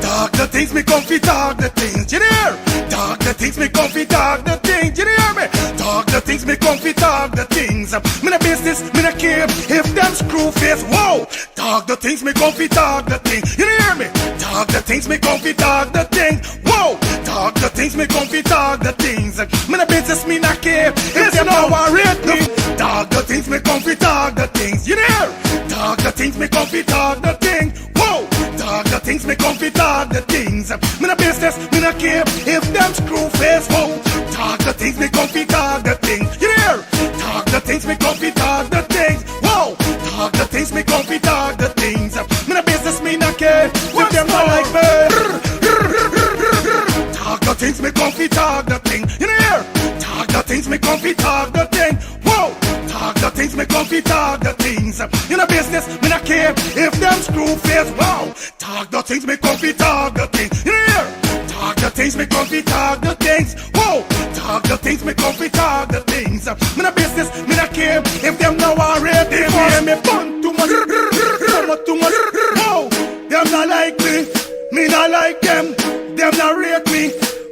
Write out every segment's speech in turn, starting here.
Talk the things, me comfy talk the things, you hear? Talk the things, me comfy talk the things, you hear me? Talk the things, me comfy talk the things. Me no business, me no care if them screw face, whoa. Talk the things, me comfy talk the things, you hear me? Talk the things, me comfy talk the things, whoa. Talk the things, me comfy talk the things. Me no business, me no care if them no worried me. Talk the things, me comfy talk the things, you hear? Talk the things, me comfy talk the things, whoa. Talk the things, me comfy talk the things. Me no business, me no care if them screw face, whoa. Talk the things, me comfy talk the things, you hear? Talk the things, me comfy talk the things, whoa. Talk the things, me comfy talk the things. Me no business, me no care if them not like me. Talk the things, me comfy talk the thing, you hear? Talk the things, me comfy talk the thing, whoa. Talk the things, me comfy talk the things. You know business, me not care if them screw face, wow. Talk the things, me comfy talk the things. You hear? Talk the things, me comfy talk the things, whoa. Talk the things, me comfy talk the things. Me not business, me not care if them now already hear me fun too much, too much, whoa. Them not like me not like them. Them not rate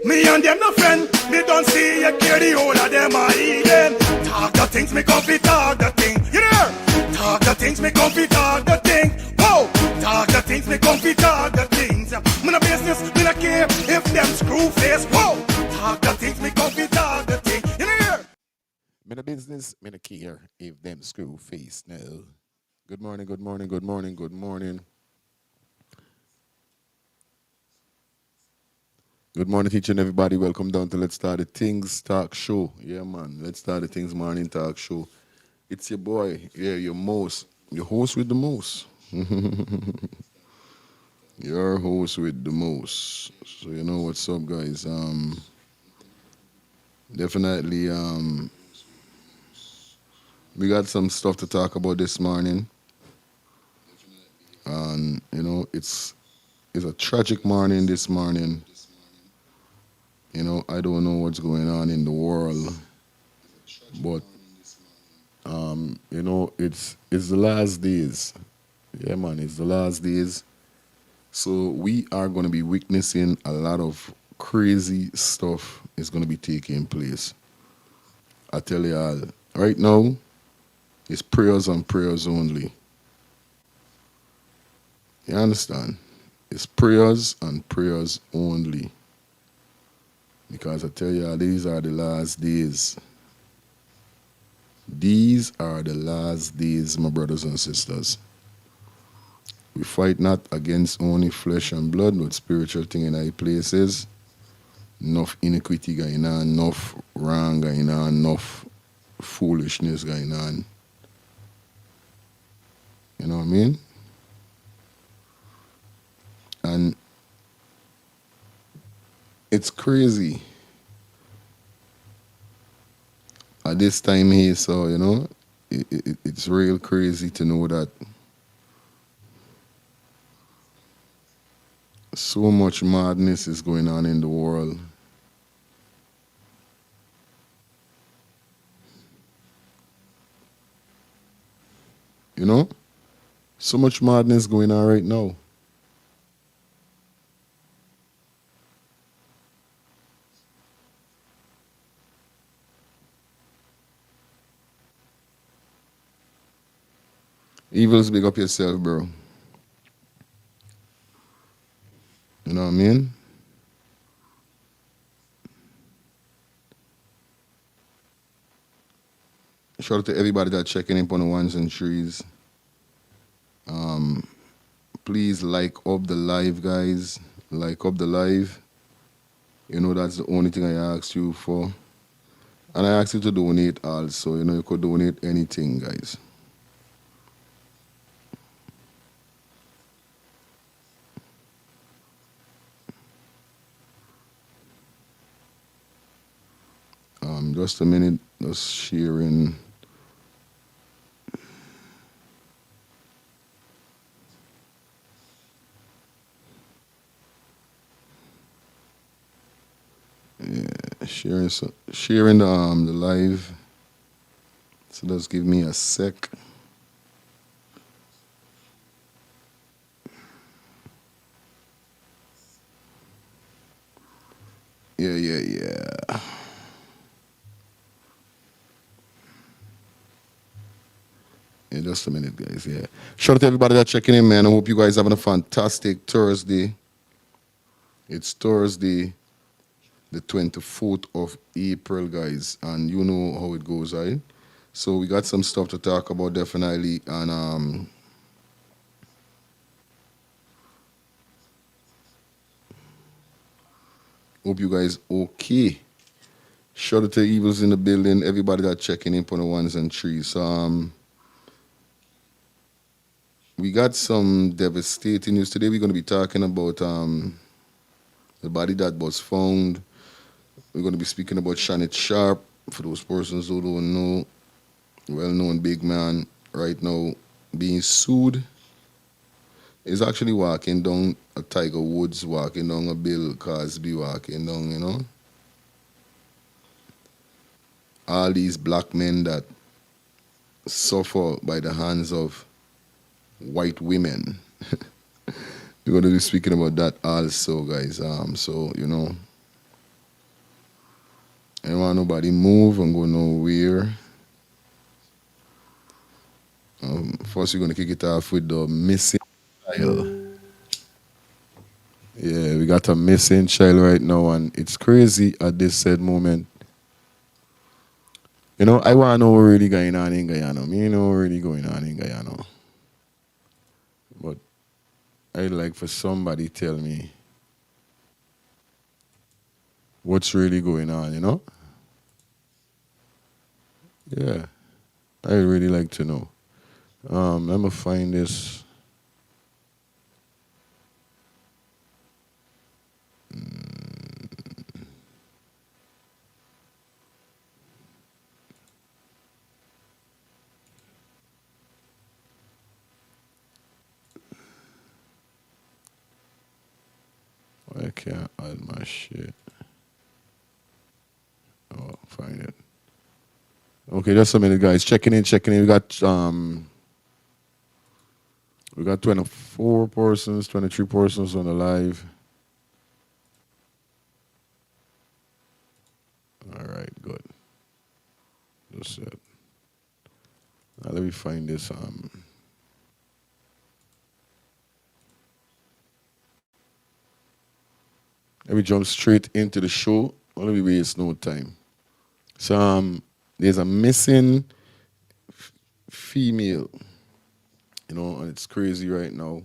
me and them no friend. Me don't see you care the whole of them are even. Talk the things, me comfy talk the thing, you hear? Talk the things, me comfy talk the thing, whoa. Talk the things, me comfy talk the things. Me no business, me no care if them screw face, whoa. Talk the things, me comfy talk the thing, you hear? Me no business, me no care if them screw face now. Good morning, good morning, good morning, good morning. Good morning, teaching everybody. Welcome down to Let's Start the Things Talk Show. Yeah, man. Let's Start the Things Morning Talk Show. It's your boy, yeah, your host with the most. Your host with the most. So you know what's up, guys. Definitely, we got some stuff to talk about this morning. And you know, it's a tragic morning this morning. You know, I don't know what's going on in the world, but you know, it's the last days. Yeah, man, it's the last days. So we are going to be witnessing a lot of crazy stuff is going to be taking place. I tell you all, right now, it's prayers and prayers only. You understand? It's prayers and prayers only. Because I tell you all, these are the last days. These are the last days, my brothers and sisters. We fight not against only flesh and blood, but spiritual thing in high places. Enough iniquity going on, enough wrong going on, enough foolishness going on. You know what I mean? And it's crazy. At this time here, so, you know, it's real crazy to know that so much madness is going on in the world. You know? So much madness going on right now. Evils, big up yourself, bro. You know what I mean? Shout out to everybody that's checking in on the ones and threes. Please like up the live, guys. Like up the live. You know, that's the only thing I ask you for. And I ask you to donate also. You know, you could donate anything, guys. Just a minute, just sharing. Yeah, sharing the live. So just give me a sec. Yeah. Yeah, just a minute, guys. Yeah. Shout out to everybody that's checking in, man. I hope you guys having a fantastic Thursday. It's Thursday, the 24th of April, guys. And you know how it goes, right? So we got some stuff to talk about, definitely. And hope you guys okay. Shout out to Evils in the building, everybody that checking in for the ones and threes. So we got some devastating news today. We're going to be talking about the body that was found. We're going to be speaking about Sharpe. For those persons who don't know, well-known big man right now being sued. Is actually walking down a Tiger Woods, walking down a Bill Cosby, walking down, you know. All these black men that suffer by the hands of white women. We're going to be speaking about that also, guys. So, you know, I don't want nobody move and go nowhere. First, we're going to kick it off with the missing child. Yeah, we got a missing child right now, and it's crazy at this said moment. You know, I want to know what really going on in Guyana. Me know what really going on in Guyana. But I'd like for somebody tell me what's really going on, you know? Yeah, I'd really like to know. Let me find this. I can't add my shit. Oh, find it. Okay, just a minute, guys. Checking in. We got 24 persons, 23 persons on the live. All right, good. Just it. Now let me find this. Let me jump straight into the show. Let me waste no time. So there's a missing female, you know, and it's crazy right now.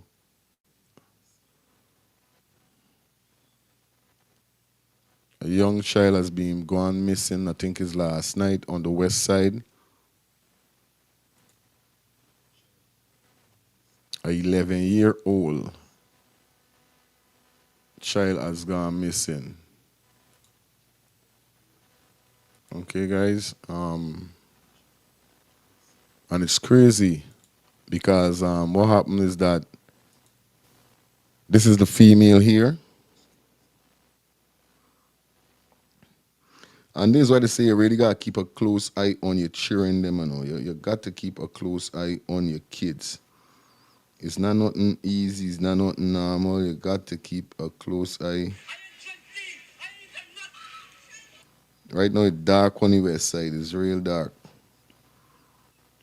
A young child has been gone missing, I think it's last night on the west side. A 11-year-old child has gone missing. Okay, guys. And it's crazy because what happened is that this is the female here. And this is why they say you really got to keep a close eye on your children, them, you know. You got to keep a close eye on your kids. It's not nothing easy. It's not nothing normal. You got to keep a close eye. Right now, it's dark on the west side. It's real dark.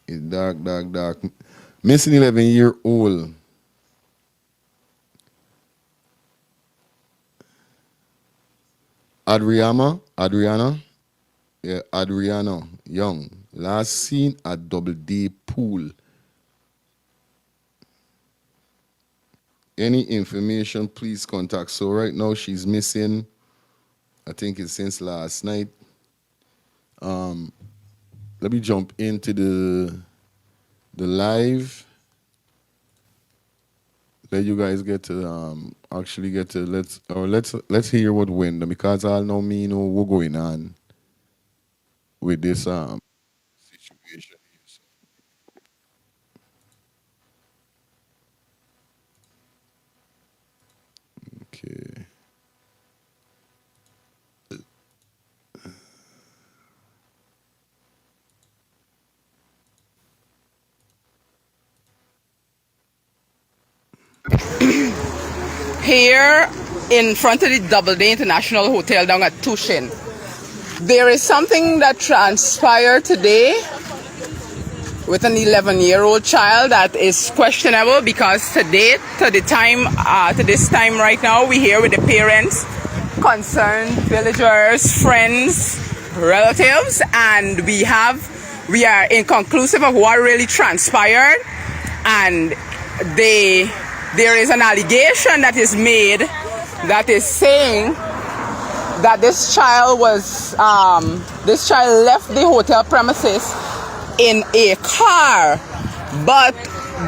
It's dark. Missing 11-year-old. Adriana. Yeah, Adriana Young. Last seen at Double D Pool. Any information, please contact. So right now she's missing. I think it's since last night. Let me jump into the live. Let you guys get to actually get to let's hear what went because I know me know what's going on with this situation. Okay. Here in front of the Doubleday International Hotel down at Tushin. There is something that transpired today with an 11-year-old child that is questionable, because to this time right now, we here with the parents, concerned villagers, friends, relatives, and we are inconclusive of what really transpired. And there is an allegation that is made that is saying that this child left the hotel premises in a car, but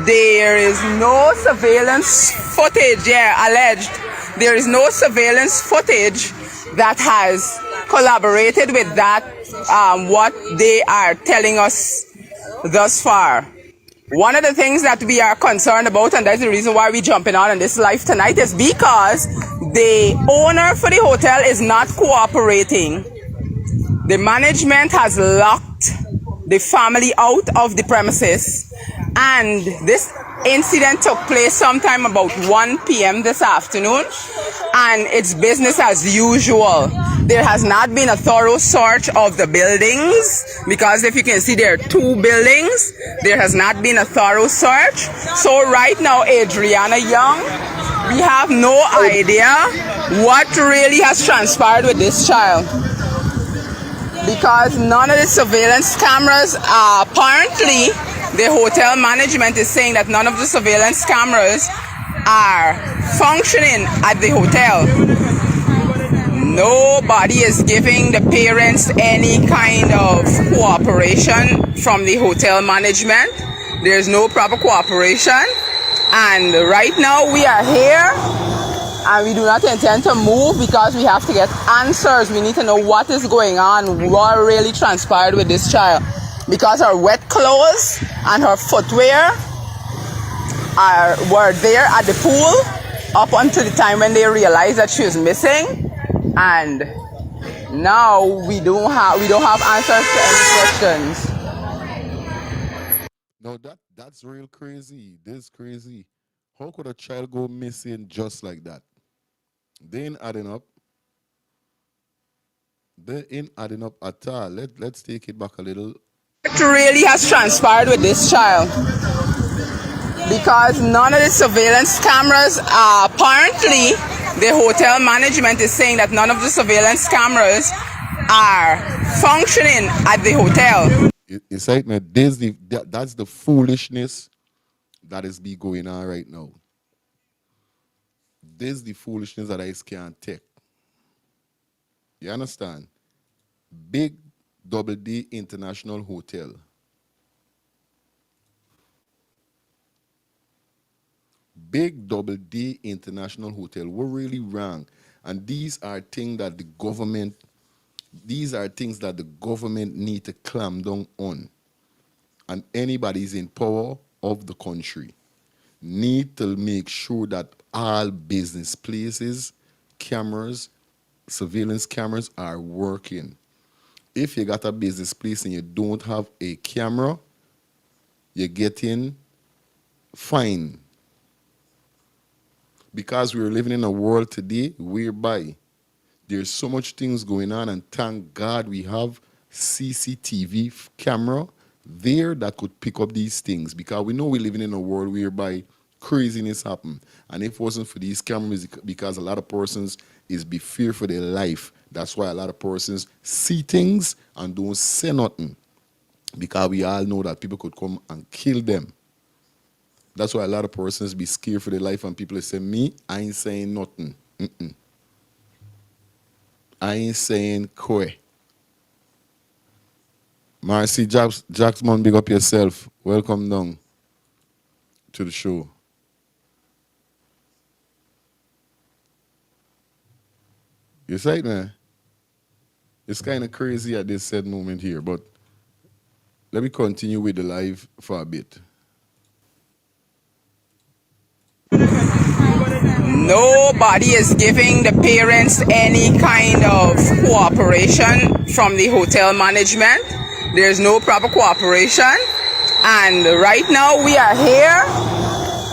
there is no surveillance footage. Alleged there is no surveillance footage that has collaborated with that, what they are telling us thus far. One of the things that we are concerned about, and that's the reason why we're jumping on in this live tonight, is because the owner for the hotel is not cooperating. The management has locked the family out of the premises, and this incident took place sometime about 1 p.m. this afternoon, and it's business as usual. There has not been a thorough search of the buildings, because if you can see, there are 2 buildings. There has not been a thorough search. So right now, Adriana Young, we have no idea what really has transpired with this child, because none of the surveillance cameras, apparently the hotel management is saying that none of the surveillance cameras are functioning at the hotel. Nobody is giving the parents any kind of cooperation from the hotel management. There's no proper cooperation. And right now we are here, and we do not intend to move because we have to get answers. We need to know what is going on, what really transpired with this child. Because her wet clothes and her footwear were there at the pool up until the time when they realized that she was missing. And now we don't have answers to any questions. No, that's real crazy. This is crazy. How could a child go missing just like that? They ain't adding up. They ain't adding up at all. Let's take it back a little. What really has transpired with this child? Because none of the surveillance cameras, apparently the hotel management is saying that none of the surveillance cameras are functioning at the hotel. It's like, man, that's the foolishness that is be going on right now. This is the foolishness that I can't take. You understand? Big Double D International Hotel. Big Double D International Hotel. We're really wrong. And these are things that the government need to clamp down on. And anybody is in power of the country need to make sure that all business places, cameras, surveillance cameras are working. If you got a business place and you don't have a camera, you're getting fined. Because we're living in a world today whereby there's so much things going on, and thank God we have CCTV camera there that could pick up these things, because we know we're living in a world whereby craziness happen. And if it wasn't for these cameras, because a lot of persons is be fear for their life, that's why a lot of persons see things and don't say nothing, because we all know that people could come and kill them. That's why a lot of persons be scared for their life, and people say, me, I ain't saying nothing. I ain't saying kwe. Marcy Jacksman, big up yourself. Welcome down to the show. You say it, man? It's kind of crazy at this said moment here, but let me continue with the live for a bit. Nobody is giving the parents any kind of cooperation from the hotel management. There's no proper cooperation. And right now we are here,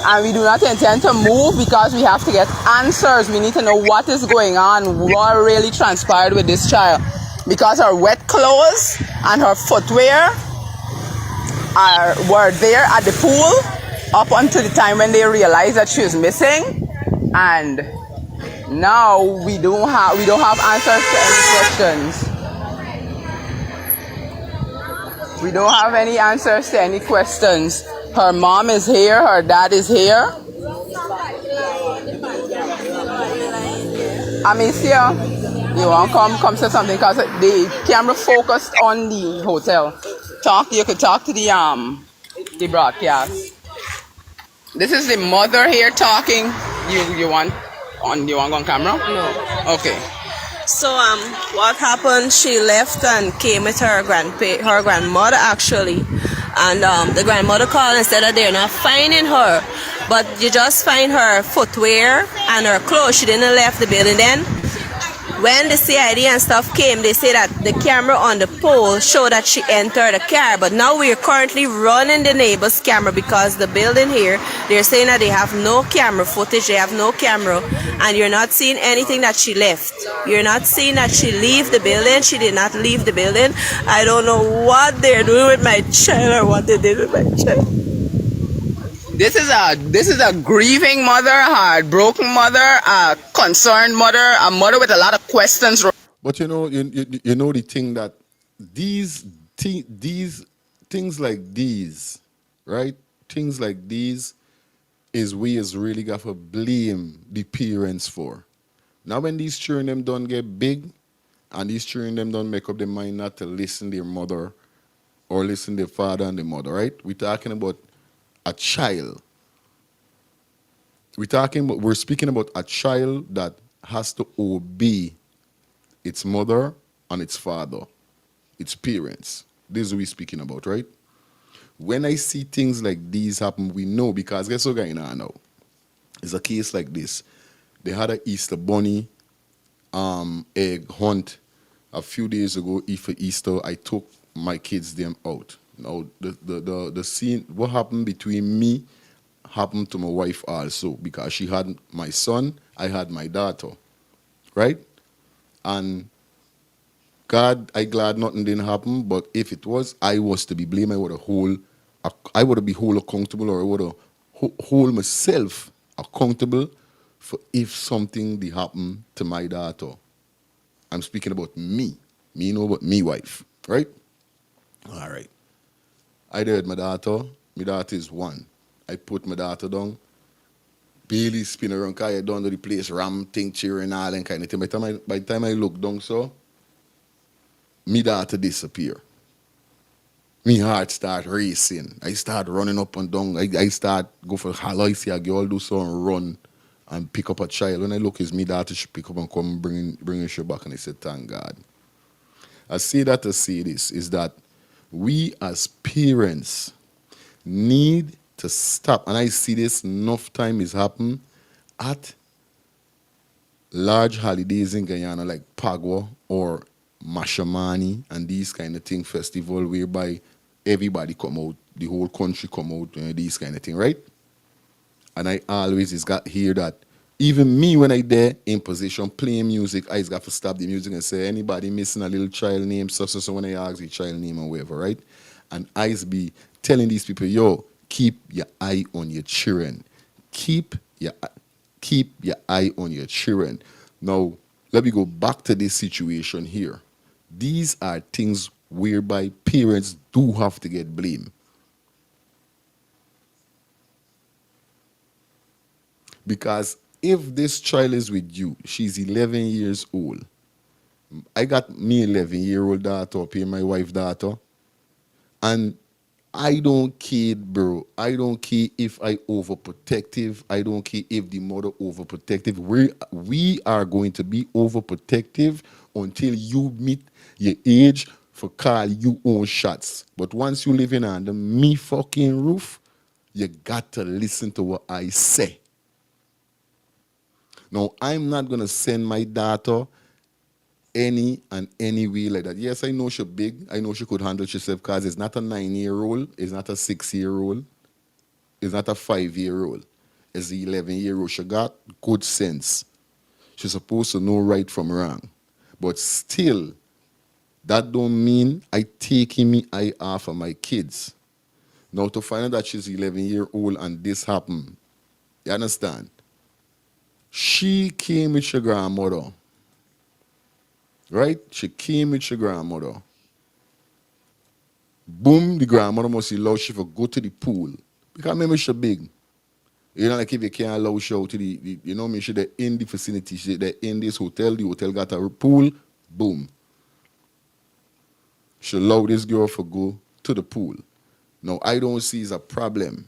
And we do not intend to move because we have to get answers. We need to know what is going on, what really transpired with this child. Because her wet clothes and her footwear were there at the pool up until the time when they realized that she was missing. And now we don't have answers to any questions. We don't have any answers to any questions. Her mom is here, her dad is here. Amicia, you want to come say something because the camera focused on the hotel. You could talk to the broadcast. This is the mother here talking. You want go on camera? No. Okay. So what happened? She left and came with her grandmother actually, and the grandmother called and said that they're not finding her, but you just find her footwear and her clothes. She didn't left the building. Then when the CID and stuff came, they say that the camera on the pole showed that she entered the car. But now we're currently running the neighbor's camera because the building here, they're saying that they have no camera footage, they have no camera, and you're not seeing anything that she left. You're not seeing that she leave the building. She did not leave the building. I don't know what they're doing with my child or what they did with my child. This is a grieving mother, a heartbroken mother, a concerned mother, a mother with a lot of questions. But you know the thing that these things like these, right? Things like these is we is really got to blame the parents for. Now when these children them don't get big and these children them don't make up their mind not to listen to their mother or listen to their father and their mother, right? We're talking about a child. We're speaking about a child that has to obey its mother and its father, its parents. This is what we're speaking about, right? When I see things like these happen, we know because guess what's going on now? It's a case like this. They had an Easter bunny egg hunt a few days ago. For Easter, I took my kids them out. Now the scene, what happened between me happened to my wife also because she had my son, I had my daughter, right? And God, I glad nothing didn't happen. But if it was, I was to be blamed. I would have been whole accountable, or I would have hold myself accountable for if something did happen to my daughter. I'm speaking about me. Me know about me wife, right? All right. I did my daughter. My daughter is 1. I put my daughter down. Barely spin around, because I down to the place, ram, thing, cheer, and all that kind of thing. By the time I look down, so, my daughter disappear. My heart start racing. I start running up and down. I start go for hello. I see a girl do so and run and pick up a child. When I look, it's my daughter. She pick up and come bring her back. And I said, thank God. I say that to say this, is that we as parents need to stop. And I see this enough time is happening at large holidays in Guyana like Pagwa or Mashamani and these kind of thing, festival whereby everybody come out, the whole country come out, these kind of thing, right? And I always is got hear that even me when I there in position playing music, I just got to stop the music and say anybody missing a little child name, so when I ask the child name and whatever, right? And I just be telling these people, yo, keep your eye on your children. Keep your eye on your children. Now, let me go back to this situation here. These are things whereby parents do have to get blamed. Because if this child is with you, she's 11 years old. I got me 11-year-old daughter up here, my wife daughter. And I don't care, bro. I don't care if I overprotective. I don't care if the mother overprotective. We are going to be overprotective until you meet your age for call you own shots. But once you living under me fucking roof, you got to listen to what I say. Now, I'm not going to send my daughter any way like that. Yes, I know she's big. I know she could handle herself because it's not a 9-year-old. It's not a 6-year-old. It's not a 5-year-old. as the 11-year-old. She got good sense. She's supposed to know right from wrong. But still, that don't mean I taking me eye off of my kids. Now to find out that she's 11-year-old and this happened, you understand? She came with your grandmother. Right? She came with your grandmother. Boom, the grandmother must allow she to go to the pool. Because remember she big. You know, like if you can't allow she out to you know me, she there in the vicinity, she there in this hotel, the hotel got a pool, boom. She allow this girl to go to the pool. Now, I don't see as a problem.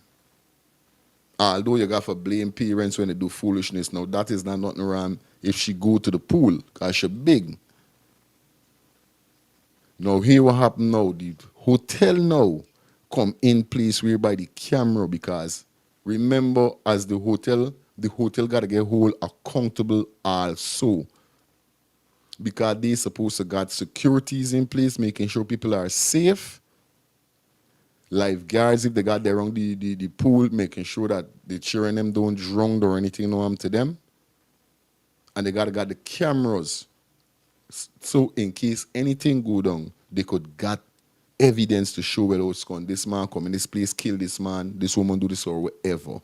Although you got to blame parents when they do foolishness. Now, that is not nothing wrong if she go to the pool, because she big. Now, here what happen now, the hotel now come in place whereby the camera, because remember, as the hotel got to get hold accountable also. Because they supposed to got securities in place, making sure people are safe. Lifeguards, if they got there around the pool, making sure that the children them don't drown or anything no harm to them. And they got the cameras. So in case anything go down, they could get evidence to show where it's gone. This man come in this place, kill this man, this woman do this or whatever.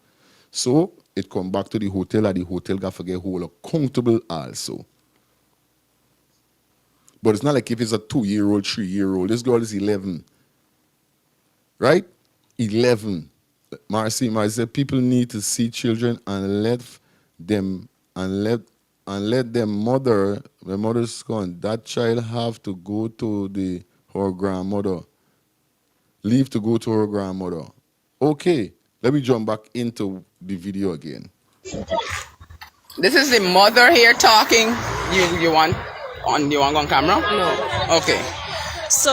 So it come back to the hotel, and the hotel got to get hold accountable also. But it's not like if it's a 2-year-old, 3-year-old. This girl is 11. Right? 11. Marcy said people need to see children and let them mother, the mother's gone. That child have to go to her grandmother. Leave to go to her grandmother. Okay, let me jump back into the video again. This is the mother here talking. You want on camera? No. Okay. So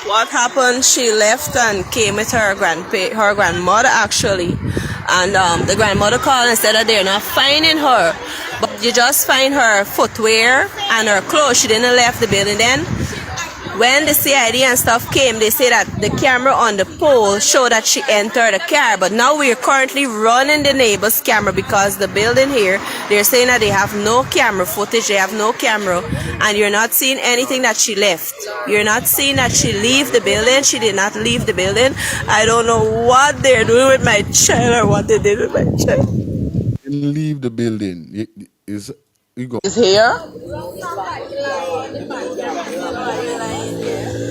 what happened? She left and came with her grandmother actually, and the grandmother called and said that they're not finding her, but you just find her footwear and her clothes. She didn't left the building then. When the CID and stuff came, they say that the camera on the pole showed that she entered the car. But now we are currently running the neighbor's camera because the building here, they're saying that they have no camera footage, they have no camera, and you're not seeing anything that she left. You're not seeing that she leave the building. She did not leave the building. I don't know what they're doing with my child or what they did with my child. Didn't leave the building. Is here.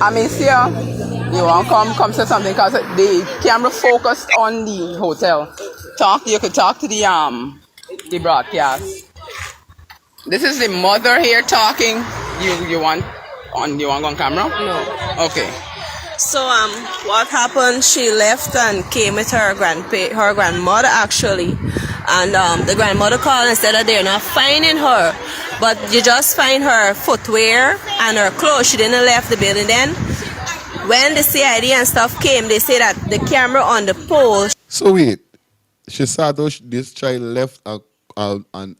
Amicia, you want to come say something because the camera focused on the hotel. You could talk to the broadcast. This is the mother here talking. You want on camera? No. Okay. So what happened? She left and came with her grandmother actually, and the grandmother called and said that they're not finding her, but you just find her footwear and her clothes. She didn't left the building then. When the CID and stuff came, they say that the camera on the pole. So wait, she saw this child left and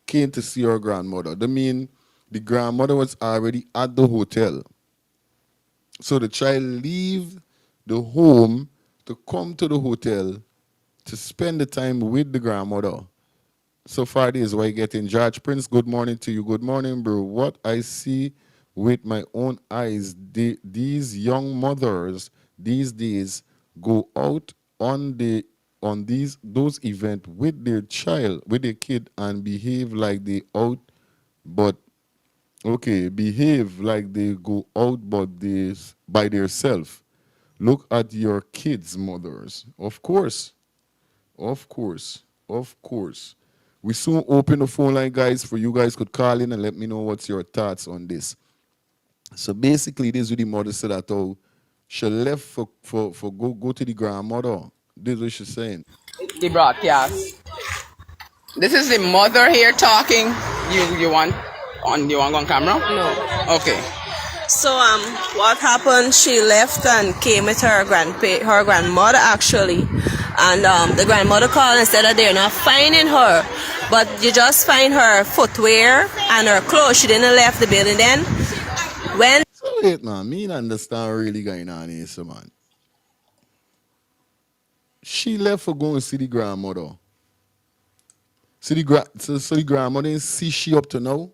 came to see her grandmother. That mean the grandmother was already at the hotel. So the child leave the home to come to the hotel to spend the time with the grandmother. So far, this is why getting George Prince. Good morning to you. Good morning, bro. What I see with my own eyes, these young mothers these days go out on those events with their child, with their kid, and behave like they out, but behave like they go out, but they by themselves. Look at your kids, mothers. Of course. We soon open the phone line, guys, for you guys could call in and let me know what's your thoughts on this. So basically, this is what the mother said that she left for go to the grandmother. This is what she's saying. The broadcast. This is the mother here talking. You want on camera? No. Okay. So what happened? She left and came with her grandmother actually, and the grandmother called and said that they're not finding her, but you just find her footwear and her clothes. She didn't left the building then. When So wait now, me not understand what really going on here, so man. She left for going to see the grandmother. So the grandmother didn't see she up to now.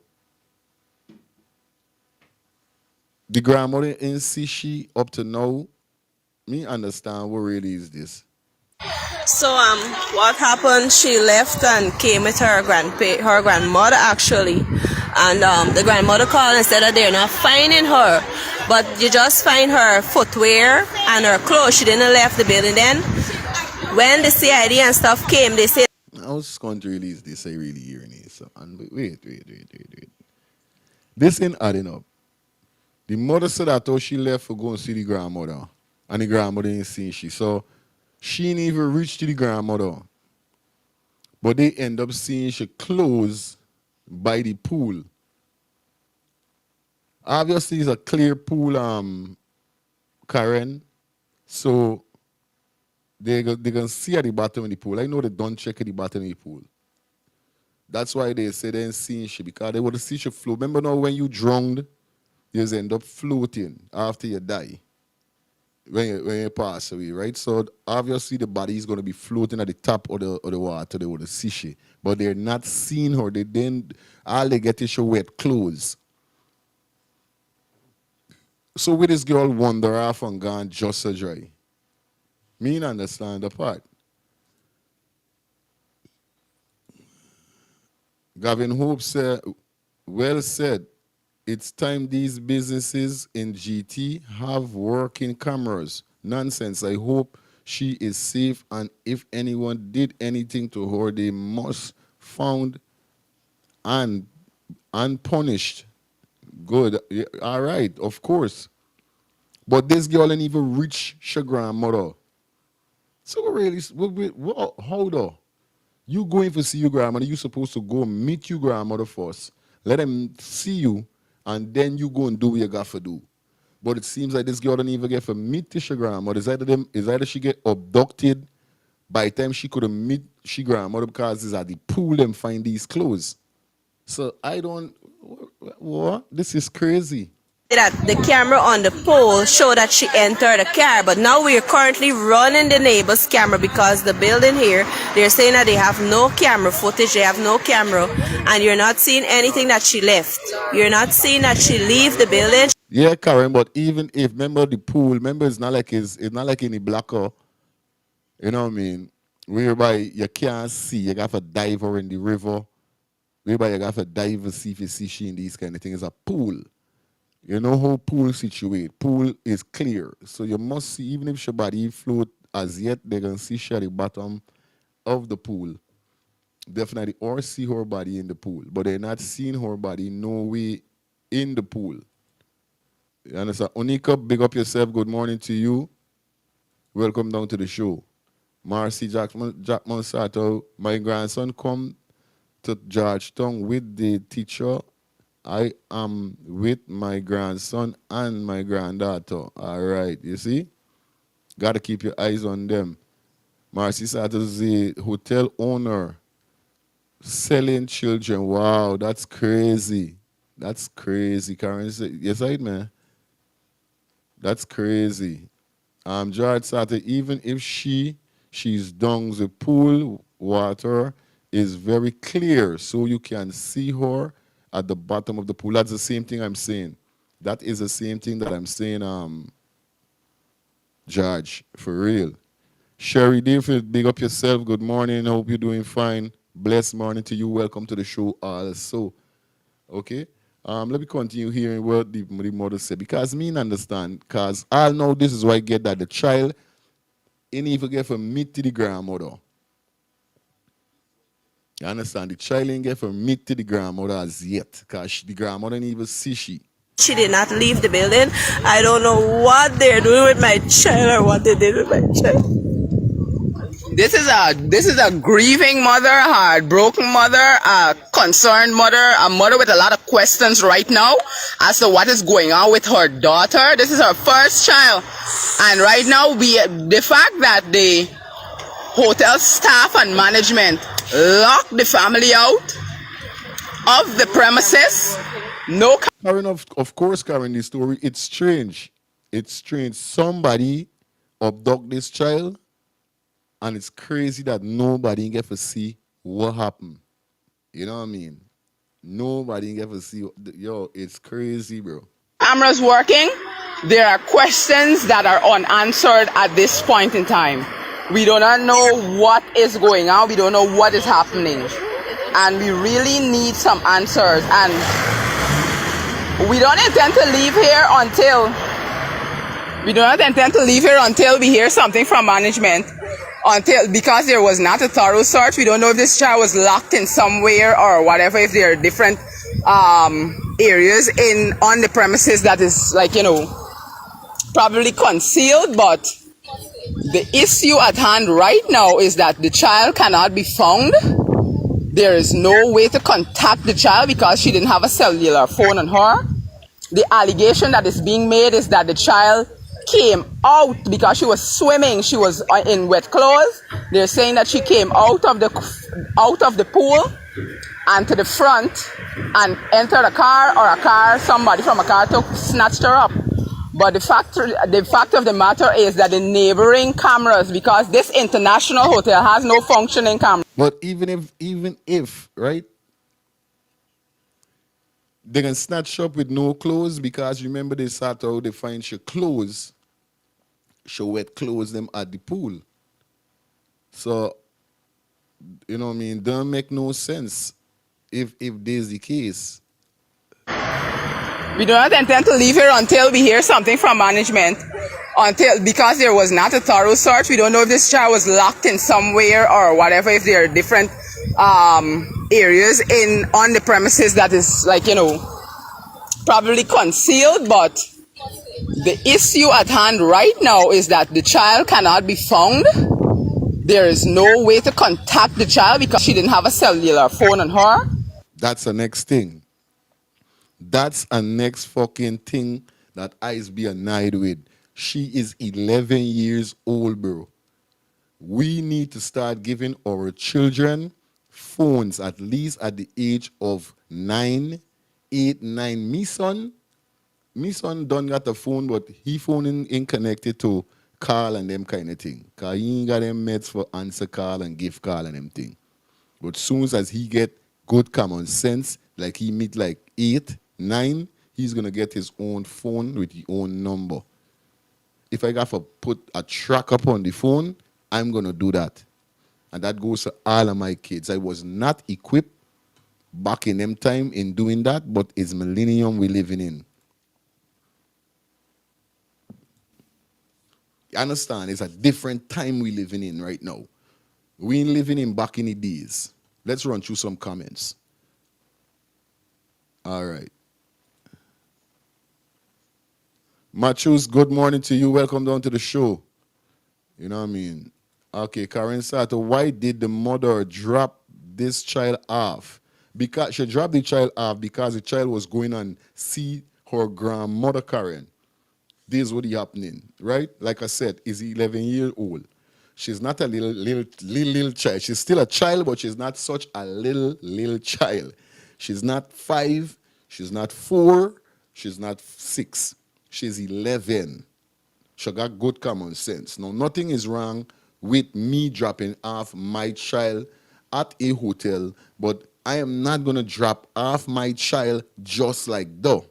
The grandmother didn't see she up to now. Me understand what really is this. So what happened? She left and came with her grandmother actually, and the grandmother called and said that they're not finding her, but you just find her footwear and her clothes. She didn't left the building. Then when the CID and stuff came, they said I was just going to release this. I really hearing it. So, and wait. This ain't adding up. The mother said that thought she left for go and see the grandmother, and the grandmother didn't see she. So she didn't even reach to the grandmother. But they end up seeing she clothes by the pool. Obviously, it's a clear pool, Karen. So they can see at the bottom of the pool. I know they don't check at the bottom of the pool. That's why they say they ain't seeing she, because they would have seen she float. Remember now when you drowned, you just end up floating after you die. When you pass away, right? So obviously the body is going to be floating at the top of the water. They would have see she, but they're not seeing her. They didn't. All they get is her wet clothes. So with this girl wander off and gone just a dry. Me not understand the part. Gavin Hope said, well said. It's time these businesses in GT have working cameras. Nonsense. I hope she is safe, and if anyone did anything to her, they must found and unpunished. Good. Yeah, all right, of course. But this girl ain't even reach her grandmother. So really, hold on. You going to see your grandmother, you supposed to go meet your grandmother first. Let them see you, and then you go and do what you got to do. But it seems like this girl don't even get to meet her grandmother. Is either she get abducted by the time she could have meet she grandmother, because it's at the pool them find these clothes. So I don't, what? This is crazy. that the camera on the pole showed that she entered a car, but now we are currently running the neighbor's camera because the building here, they're saying that they have no camera footage, they have no camera, and you're not seeing anything that she left. You're not seeing that she leave the building. Yeah, Karen, but even if, remember the pool, remember it's not like any blocker, you know what I mean, whereby you can't see, you got to dive her in the river, whereby you got to dive and see if you see she in these kind of things. It's a pool. You know how pool situate. Pool is clear. So you must see, even if your body float as yet, they can see she at the bottom of the pool. Definitely. Or see her body in the pool. But they're not seeing her body no way in the pool. You understand? Onika, big up yourself. Good morning to you. Welcome down to the show. Marcy Jack Monsato, my grandson come to Georgetown with the teacher. I am with my grandson and my granddaughter. All right, you see? Got to keep your eyes on them. Marcy Sato is the hotel owner selling children. Wow, that's crazy. That's crazy, Karen. Yes, right, man. That's crazy. George Sato, even if she's down the pool water is very clear, so you can see her at the bottom of the pool. That's the same thing I'm saying. That is the same thing that I'm saying, George, for real. Sherry David, big up yourself. Good morning. Hope you're doing fine. Blessed morning to you. Welcome to the show also. Okay? Let me continue hearing what the mother said. Because me understand, because I know this is why I get that the child ain't even get from meet to the grandmother. You understand? The child ain't get from meet to the grandmother as yet. Because the grandmother ain't even see she. She did not leave the building. I don't know what they're doing with my child or what they did with my child. This is a grieving mother, a heartbroken mother, a concerned mother, a mother with a lot of questions right now as to what is going on with her daughter. This is her first child, and right now the fact that the hotel staff and management locked the family out of the premises. No. Karen, of course, Karen, this story, it's strange. It's strange. Somebody abduct this child, and it's crazy that nobody get to see what happened. You know what I mean? Nobody ever see. Yo, it's crazy, bro. Cameras working, there are questions that are unanswered at this point in time. We do not know what is going on. We don't know what is happening. And we really need some answers. And we don't intend to leave here until we hear something from management. Because there was not a thorough search, we don't know if this child was locked in somewhere or whatever, if there are different areas on the premises that is probably concealed. But the issue at hand right now is that the child cannot be found. There is no way to contact the child because she didn't have a cellular phone on her. The allegation that is being made is that the child came out because she was swimming. She was in wet clothes. They're saying that she came out of the pool and to the front and entered a car, or somebody from a car snatched her up. But the fact of the matter is that the neighboring cameras, because this international hotel has no functioning camera. But even if, right? They can snatch up with no clothes because remember they start out they find she clothes, she wet clothes them at the pool. So, you know what I mean? Don't make no sense if there's the case. We do not intend to leave here until we hear something from management. Because there was not a thorough search, we don't know if this child was locked in somewhere or whatever, if there are different areas on the premises that is probably concealed. But the issue at hand right now is that the child cannot be found. There is no way to contact the child because she didn't have a cellular phone on her. That's the next thing. That's a next fucking thing that I's be annoyed with. She is 11 years old, bro. We need to start giving our children phones at least at the age of 9, 8, 9. Me son done got a phone, but he phone in connected to call and them kind of thing. Cause he ain't got them meds for answer call and gift call and them thing. But soon as he get good common sense, like he meet like 8, 9, he's gonna get his own phone with his own number. If I got to put a track up on the phone, I'm gonna do that. And that goes to all of my kids. I was not equipped back in them time in doing that, but it's millennium we living in. You understand? It's a different time we living in right now. We ain't living in back in the days. Let's run through some comments. All right. Machus, good morning to you. Welcome down to the show. You know what I mean? Okay, Karen Sato, why did the mother drop this child off? Because she dropped the child off because the child was going and see her grandmother, Karen. This is what is happening, right? Like I said, is 11 years old. She's not a little child. She's still a child, but she's not such a little child. She's not 5, she's not 4, she's not 6. She's 11. She got good common sense. Now, nothing is wrong with me dropping off my child at a hotel, but I am not going to drop off my child just like that.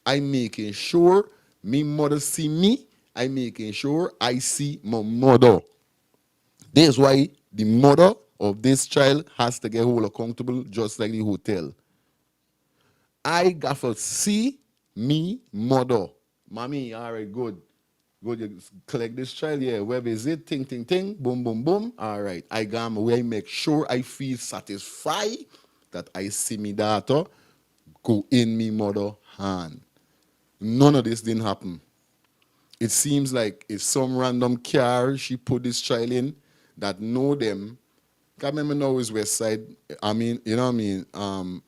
I'm making sure me mother see me. I'm making sure I see my mother. That's why the mother of this child has to get whole accountable just like the hotel. I got to see me mother. Mommy, all right, good. Good, you collect this child, yeah. Where is it? Ting, ting, ting, boom, boom, boom. All right, I got my way, make sure I feel satisfied that I see me daughter go in me mother hand. None of this didn't happen. It seems like if some random car she put this child in that know them, I remember now is West Side. I mean, you know what I mean?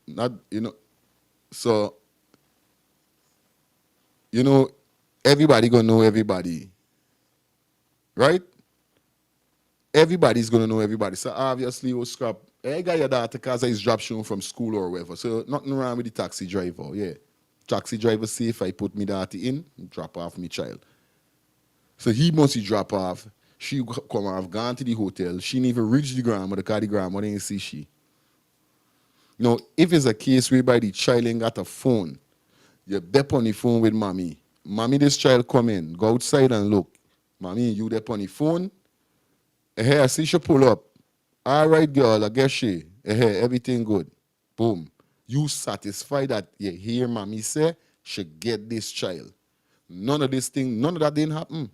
Not, you know, so, you know, everybody gonna know everybody, right? Everybody's gonna know everybody. So obviously, you scrap. I got your daughter because he's drop shown from school or whatever. So nothing wrong with the taxi driver. Yeah, taxi driver see if I put me daughter in, drop off me child. So he must drop off. She come off, gone to the hotel. She didn't even reach the grandmother because the grandmother didn't see she. Now, if it's a case whereby the child ain't got a phone, you're dep on the phone with mommy. Mommy, this child come in. Go outside and look. Mommy, you dep on the phone. Hey, I see she pull up. All right, girl, I guess she. Hey, everything good. Boom. You satisfied that you hear mommy say she get this child. None of this thing, none of that didn't happen.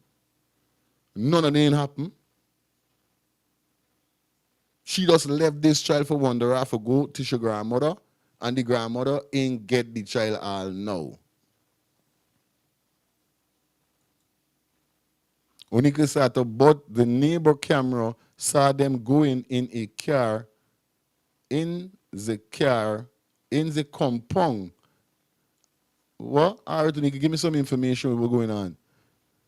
None of that didn't happen. She just left this child for wonder off to go to her grandmother, and the grandmother ain't get the child all now. Unika said, but the neighbor camera saw them going in a car, in the compound. What? All right, Unika, give me some information what's going on.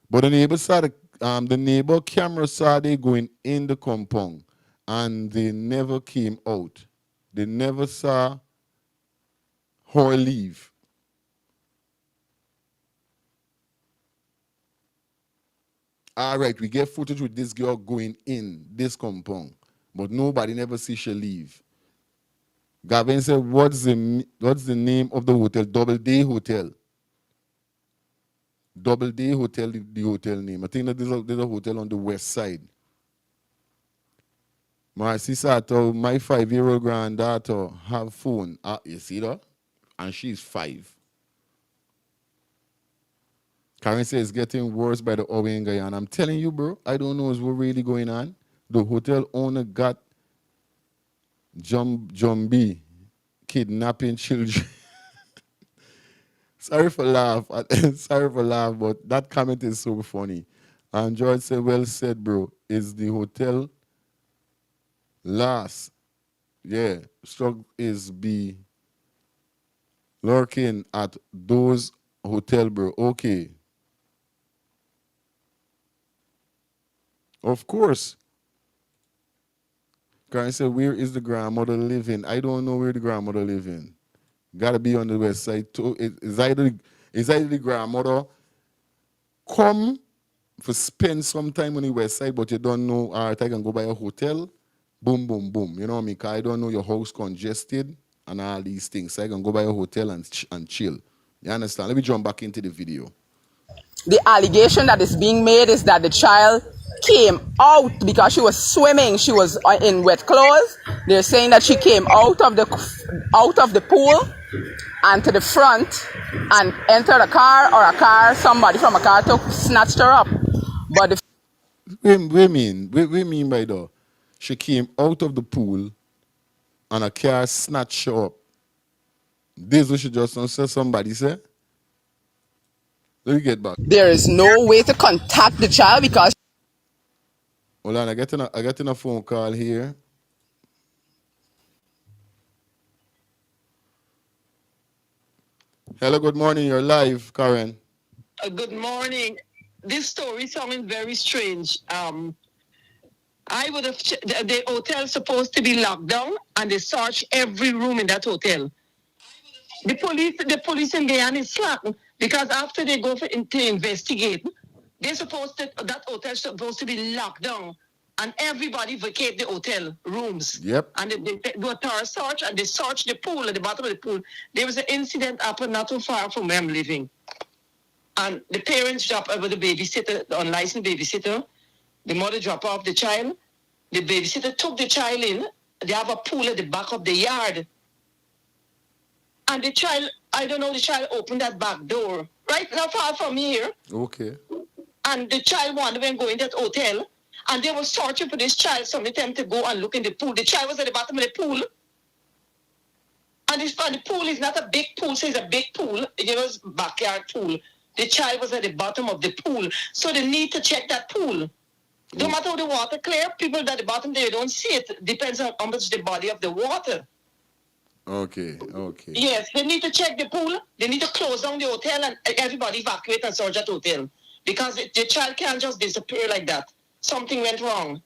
But the neighbor saw the neighbor camera saw they going in the compound, and they never came out. They never saw her leave. All right, we get footage with this girl going in this compound, but nobody never see she leave. Gavin said, what's the name of the hotel? Double Day Hotel. Double Day Hotel, the hotel name. I think that there's a hotel on the west side. My sister told my 5-year-old granddaughter have phone. You see that? And she's 5. Karen says it's getting worse by the hour in Guyana. I'm telling you, bro, I don't know what's really going on. The hotel owner got Jumbi kidnapping children. Sorry for laugh. Sorry for laugh, but that comment is so funny. And George said, well said, bro. Is the hotel last? Yeah, struggle is be lurking at those hotel, bro. Okay. Of course. Karen said, where is the grandmother living? I don't know where the grandmother living. Gotta be on the west side too. It's either the grandmother come for spend some time on the west side, but you don't know, all right, I can go by a hotel. Boom, boom, boom. You know what I mean? Because I don't know your house congested and all these things. So I can go by a hotel and chill. You understand? Let me jump back into the video. The allegation that is being made is that the child came out because she was swimming. She was in wet clothes. They're saying that she came out of the pool and to the front and entered a car, or somebody from a car snatched her up. But we mean by that? She came out of the pool and a car snatched her up. This is what she just said somebody said. Let me get back. there is no way to contact the child because Hold on, I getting a phone call here. Hello, good morning. You're live, Karen. Good morning. This story sounding very strange. I would have the hotel supposed to be locked down, and they search every room in that hotel. The police in Guyana is slack because after they go to investigate, that hotel supposed to be locked down, and everybody vacate the hotel rooms. Yep. And they do a thorough search, and they search the pool at the bottom of the pool. There was an incident happened not too far from where I'm living. And the parents drop over the babysitter, the unlicensed babysitter. The mother drop off the child. The babysitter took the child in. They have a pool at the back of the yard. And the child, I don't know, the child opened that back door, right not far from here. Okay. And the child wanted to go in that hotel. And they were searching for this child. Somebody told them to go and look in the pool. The child was at the bottom of the pool. And the pool is not a big pool, so it's a big pool. You know, it's backyard pool. The child was at the bottom of the pool. So they need to check that pool. No matter how the water clear, people at the bottom, they don't see it. Depends on how much the body of the water. Okay. Yes, they need to check the pool. They need to close down the hotel and everybody evacuate and search that hotel. Because the child can't just disappear like that. Something went wrong.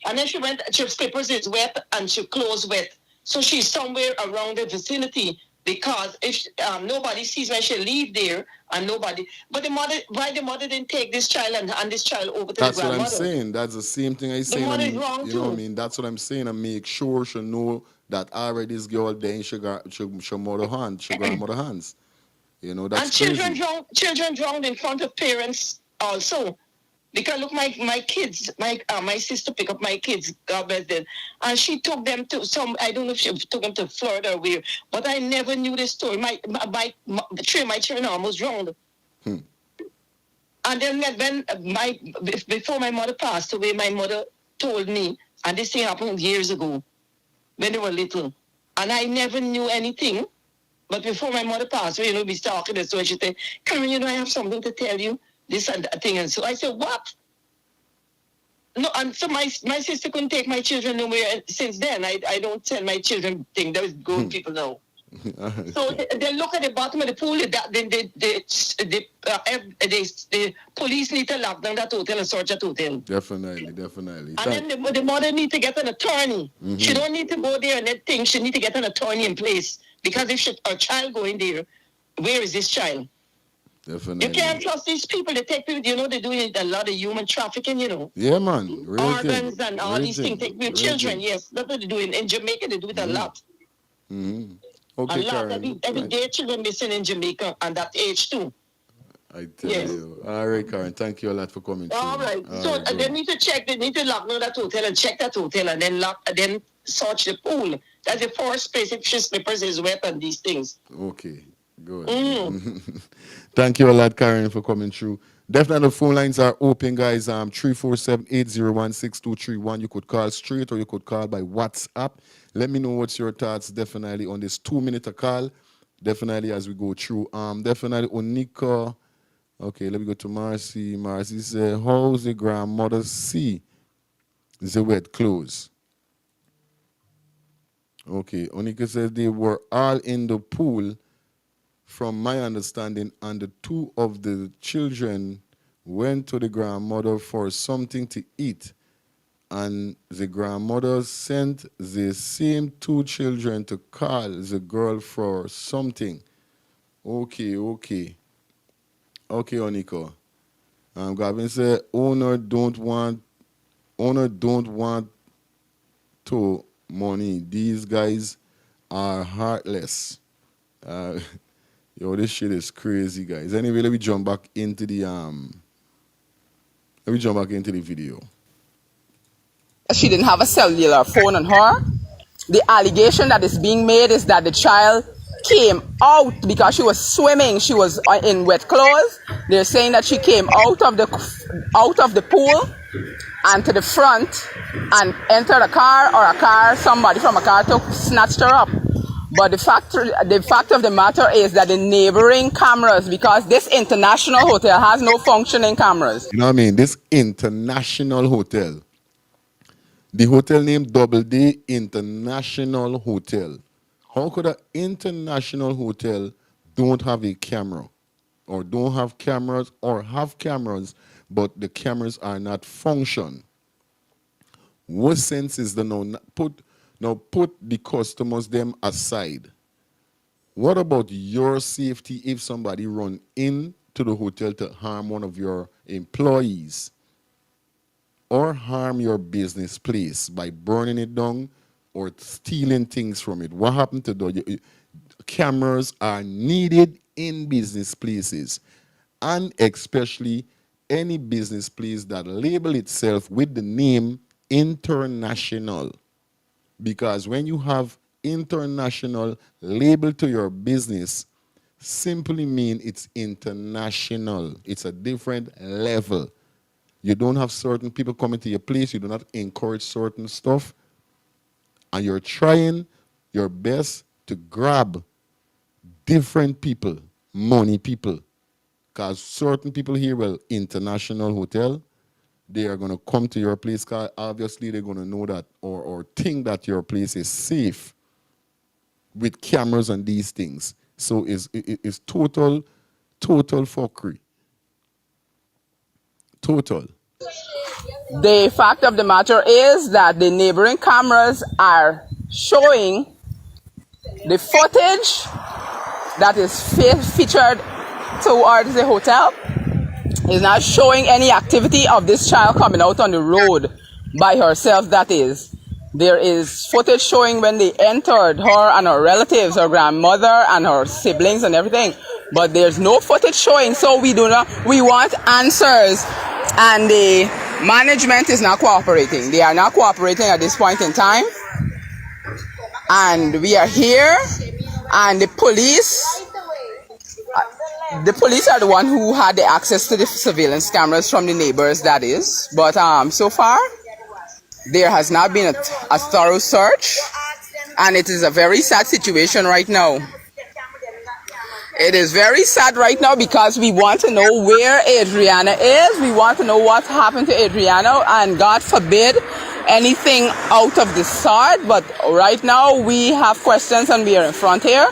And then she slippers is wet and she clothes wet. So she's somewhere around the vicinity. Because if nobody sees when she leave there, and nobody, but why the mother didn't take this child and hand this child over to That's the grandmother? what I'm saying. That's the same thing I say. The mother is wrong you too. know what I mean? That's what I'm saying. I make sure she know that already this girl then she mother hand, she grandmother hands. You know, that's And children crazy. children drowned in front of parents also. Because look, my kids, my sister picked up my kids, God bless them, and she took them to some. I don't know if she took them to Florida or where, but I never knew this story. Three of my children almost drowned. Hmm. And then when before my mother passed away, my mother told me, and this thing happened years ago when they were little, and I never knew anything. But before my mother passed away, we started talking, so she said, Karen, I have something to tell you, this and that thing. And so I said, what? No, and so my sister couldn't take my children nowhere since then. I don't tell my children things. Those grown people know. So they look at the bottom of the pool. The police need to lock down that hotel and search that hotel. Definitely. And then the mother need to get an attorney. Mm-hmm. She don't need to go there and that thing. She need to get an attorney in place, because if her child going there, where is this child? Definitely. You can't trust these people. They take people. They're doing a lot of human trafficking. Yeah, man. Real organs thing. and all Real these things. Take children. Thing. Yes, that's what they do in Jamaica. They do it a lot. Mm-hmm. Okay, a lot. Karen. Every day, children missing in Jamaica, and that age too. I tell you. All right, Karen. Thank you a lot for coming. All right. So they need to check. They need to lock down that hotel and check that hotel, and then search the pool. That's the first place if she slippers is wet and these things. Okay. Good. Thank you a lot, Karen, for coming through. Definitely the phone lines are open, guys. 347-801-6231. You could call straight or you could call by WhatsApp. Let me know what's your thoughts definitely on this 2-minute call. Definitely as we go through. Definitely Onika. Okay, let me go to Marcy. Marcy said, how's the grandmother see the wet clothes? Okay, Onika says they were all in the pool from my understanding, and the two of the children went to the grandmother for something to eat, and the grandmother sent the same two children to call the girl for something. Okay, Onika. Gavin said, owner don't want to money. These guys are heartless. Yo, this shit is crazy, guys. Anyway, let me jump back into the video. She didn't have a cellular phone on her. The allegation that is being made is that the child came out because she was swimming. She was in wet clothes. They're saying that she came out of the pool and to the front and entered a car, or somebody from a car snatched her up. But the fact of the matter is that the neighboring cameras, because this international hotel has no functioning cameras. You know what I mean? This international hotel. The hotel named Double D International Hotel. How could an international hotel don't have a camera? Or don't have cameras, or have cameras, but the cameras are not function? What sense is the put the customers them aside? What about your safety if somebody run into the hotel to harm one of your employees or harm your business place by burning it down or stealing things from it? What happened to the cameras are needed in business places, and especially any business place that label itself with the name international. Because when you have international label to your business, simply mean it's international. It's a different level. You don't have certain people coming to your place. You do not encourage certain stuff. And you're trying your best to grab different people, money people. Because certain people here, well, international hotel, they are going to come to your place because obviously they're going to know that or think that your place is safe with cameras and these things. So it's total fuckery. Total. The fact of the matter is that the neighboring cameras are showing the footage that is featured towards the hotel is not showing any activity of this child coming out on the road by herself, that is. There is footage showing when they entered, her and her relatives, her grandmother and her siblings and everything. But there's no footage showing, so we want answers. And the management is not cooperating. They are not cooperating at this point in time. And we are here, and the police are the one who had the access to the surveillance cameras from the neighbors, that is. But so far, there has not been a thorough search, and it is a very sad situation right now. It is very sad right now because we want to know where Adriana is. We want to know what happened to Adriana, and God forbid anything out of the sort. But right now we have questions and we are in front here,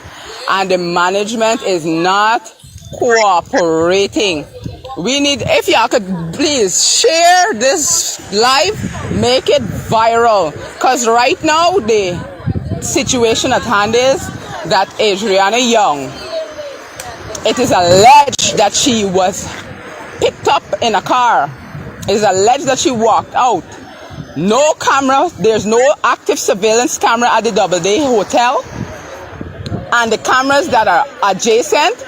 and the management is not cooperating. We need, if y'all could please share this live, make it viral. Because right now the situation at hand is that Adriana Young, it is alleged that she was picked up in a car. It is alleged that she walked out. No camera, there's no active surveillance camera at the Doubleday Hotel. And the cameras that are adjacent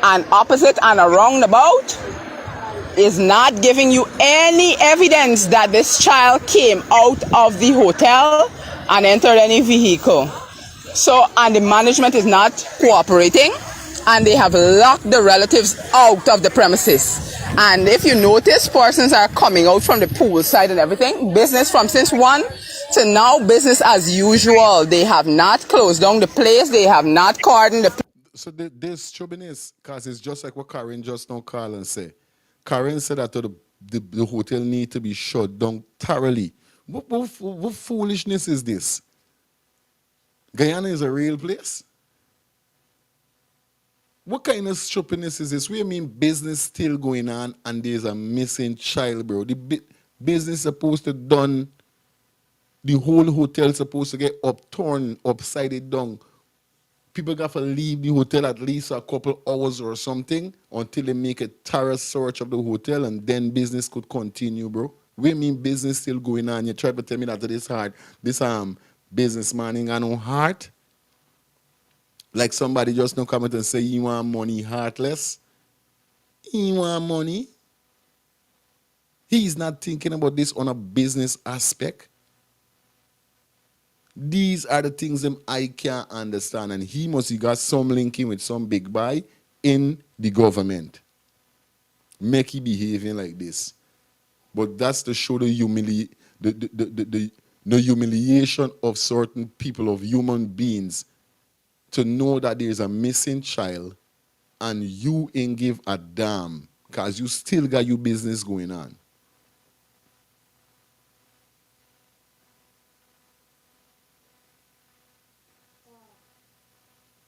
and opposite and around about is not giving you any evidence that this child came out of the hotel and entered any vehicle. So, and the management is not cooperating, and they have locked the relatives out of the premises. And if you notice, persons are coming out from the pool side and everything. Business from since 1 to now, business as usual. They have not closed down the place. They have not cordoned the place. So this troubleness, because it's just like what Karen just now call and say. Karen said that the hotel need to be shut down thoroughly. What foolishness is this? Guyana is a real place? What kind of stupidness is this? We mean business still going on and there's a missing child, bro. The business supposed to done, the whole hotel supposed to get upturned, upside down. People got to leave the hotel at least a couple hours or something until they make a thorough search of the hotel, and then business could continue, bro. We mean business still going on. You try to tell me that this hard, this businessman ain't got no heart. Like somebody just now come out and say, you want money, heartless. He want money. He's not thinking about this on a business aspect. These are the things them I can't understand. And he must have got some linking with some big boy in the government. Make he behaving like this. But that's to show the humiliation of certain people, of human beings, to know that there's a missing child and you ain't give a damn because you still got your business going on.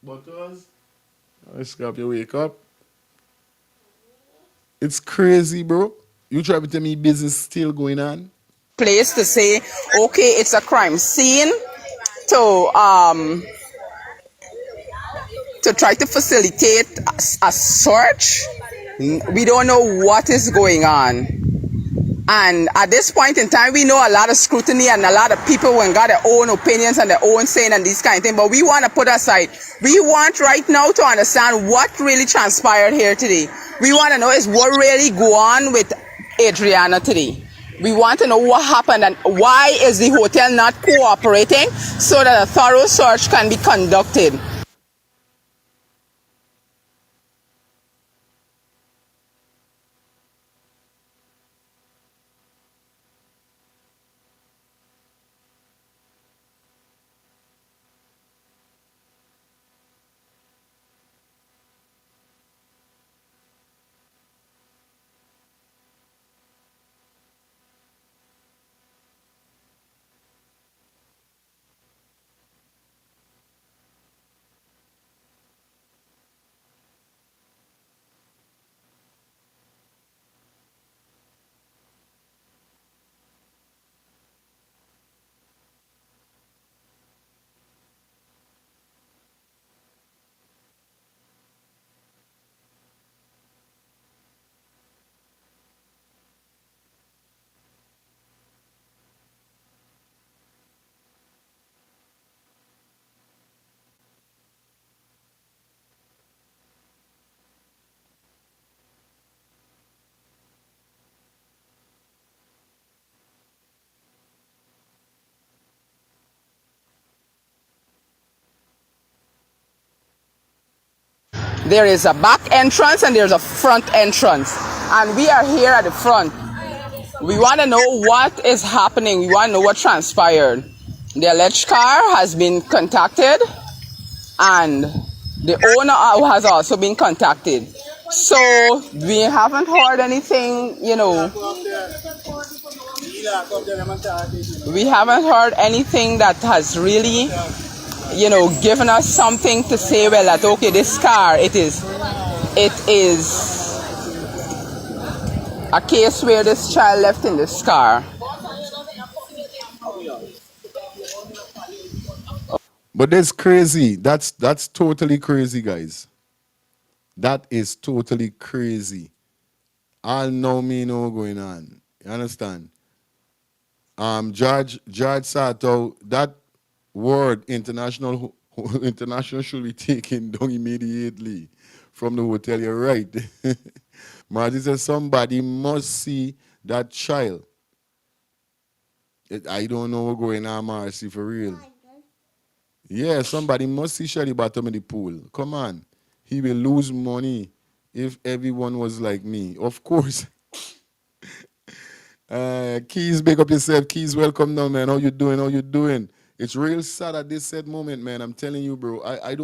Butters, I scrap you wake up. It's crazy, bro. You try to tell me business still going on? Place to say, okay, it's a crime scene, to try to facilitate a search. We don't know what is going on. And at this point in time, we know a lot of scrutiny and a lot of people will got their own opinions and their own saying and these kind of things. But we want to put aside. We want right now to understand what really transpired here today. We want to know is what really go on with Adriana today. We want to know what happened and why is the hotel not cooperating so that a thorough search can be conducted. There is a back entrance and there's a front entrance. And we are here at the front. We want to know what is happening. We want to know what transpired. The alleged car has been contacted and the owner has also been contacted. So we haven't heard anything, we haven't heard anything that has really, given us something to say, well, that, okay, this car, it is a case where this child left in this car. But that's crazy. That's totally crazy, guys. That is totally crazy. All know me know going on. You understand? George Sato, that word international international should be taken down immediately from the hotel. You're right. Marty says somebody must see that child. I don't know what's going on, Marcy, for real. Yeah, somebody must see Shelly bottom of the pool. Come on. He will lose money if everyone was like me. Of course. Keys, big up yourself. Keys, welcome now, man. How you doing? How you doing? It's real sad at this sad moment, man. I'm telling you, bro. I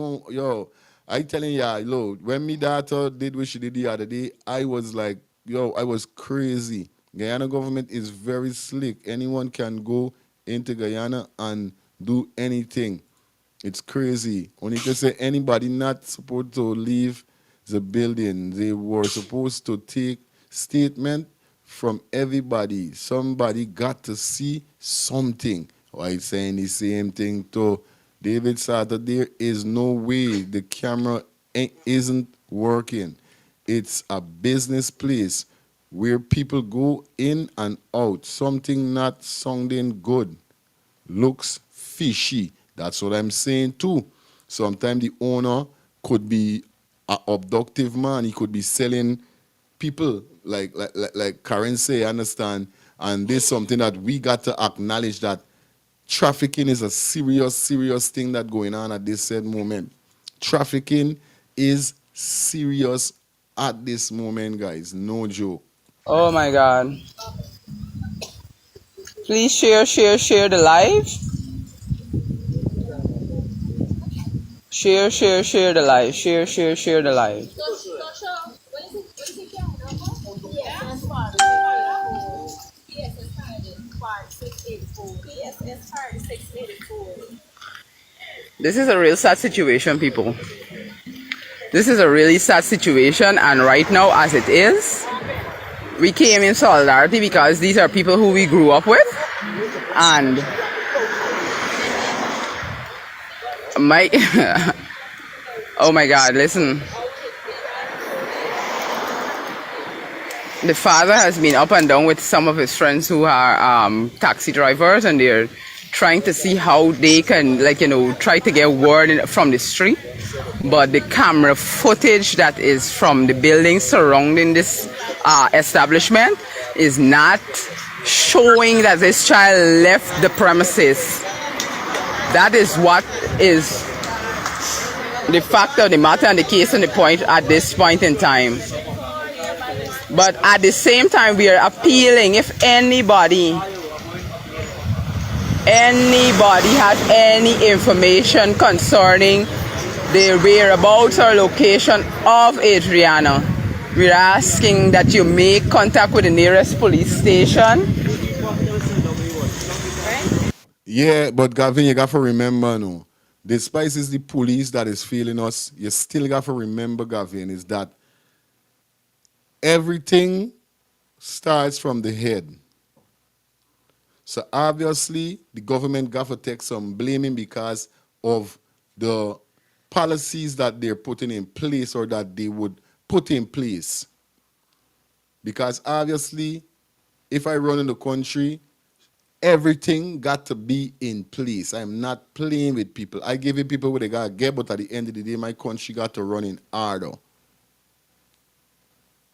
telling ya, when me daughter did what she did the other day, I was like, I was crazy. Guyana government is very slick. Anyone can go into Guyana and do anything. It's crazy. Only to say anybody not supposed to leave the building. They were supposed to take statement from everybody. Somebody got to see something. I saying the same thing to David Satter. There is no way the camera isn't working. It's a business place where people go in and out. Something not sounding good. Looks fishy. That's what I'm saying too. Sometimes the owner could be an abductive man. He could be selling people like Karen say, understand? And this is something that we got to acknowledge, that trafficking is a serious thing that going on at this said moment. Trafficking is serious at this moment, guys. No joke. Oh my God. Please share the live. Share the live. Share the live. This is a real sad situation, people. This is a really sad situation, and right now, as it is, we came in solidarity because these are people who we grew up with, and oh my God, listen. The father has been up and down with some of his friends who are taxi drivers, and they're trying to see how they can, try to get word from the street. But the camera footage that is from the buildings surrounding this establishment is not showing that this child left the premises. That is what is the fact of the matter and the case and the point at this point in time. But at the same time, we are appealing, if anybody has any information concerning the whereabouts or location of Adriana, we're asking that you make contact with the nearest police station. Yeah, but Gavin, you got to remember, no, despite it's the police that is failing us, you still got to remember, Gavin, is that everything starts from the head. So obviously, the government got to take some blaming because of the policies that they're putting in place or that they would put in place. Because obviously, if I run in the country, everything got to be in place. I'm not playing with people. I give it people what they got to get, but at the end of the day, my country got to run in order.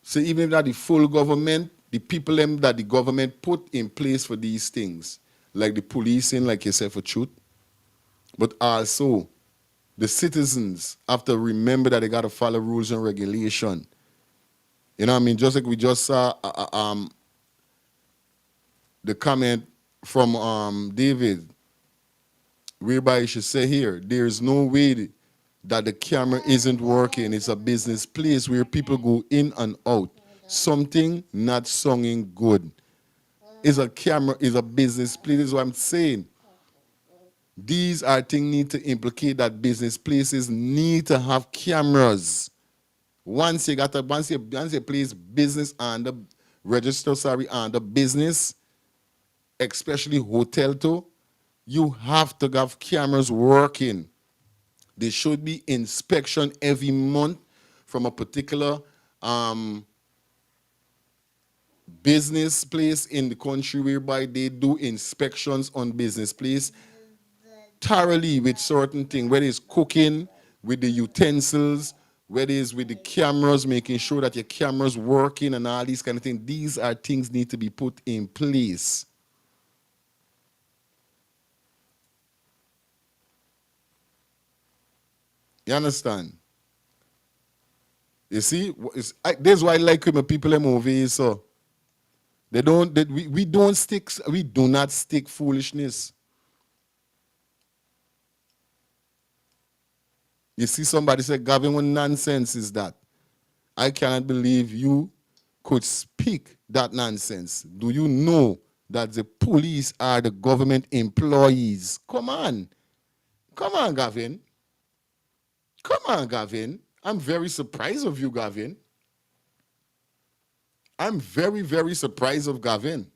So even if that the full government, the people them that the government put in place for these things, like the policing, like you said, for truth, but also The citizens have to remember that they got to follow rules and regulation. You know what I mean? Just like we just saw the comment from David, whereby he should say here, there is no way that the camera isn't working. It's a business place where people go in and out. Something not sounding good. Is a camera, is a business place. This is what I'm saying. These are things need to implicate that business places need to have cameras. Once you got a once you place business on the register, sorry, on the business, especially hotel too, you have to have cameras working. There should be inspection every month from a particular business place in the country whereby they do inspections on business place thoroughly with certain things, whether it's cooking, with the utensils, whether it's with the cameras, making sure that your camera's working and all these kind of things. These are things need to be put in place. You understand? You see, this is why I like when people in movies. So we don't stick. We do not stick foolishness. You see somebody say, Gavin, what nonsense is that? I cannot believe you could speak that nonsense. Do you know that the police are the government employees? Come on. Come on, Gavin. Come on, Gavin. I'm very surprised of you, Gavin. I'm very, very surprised of Gavin.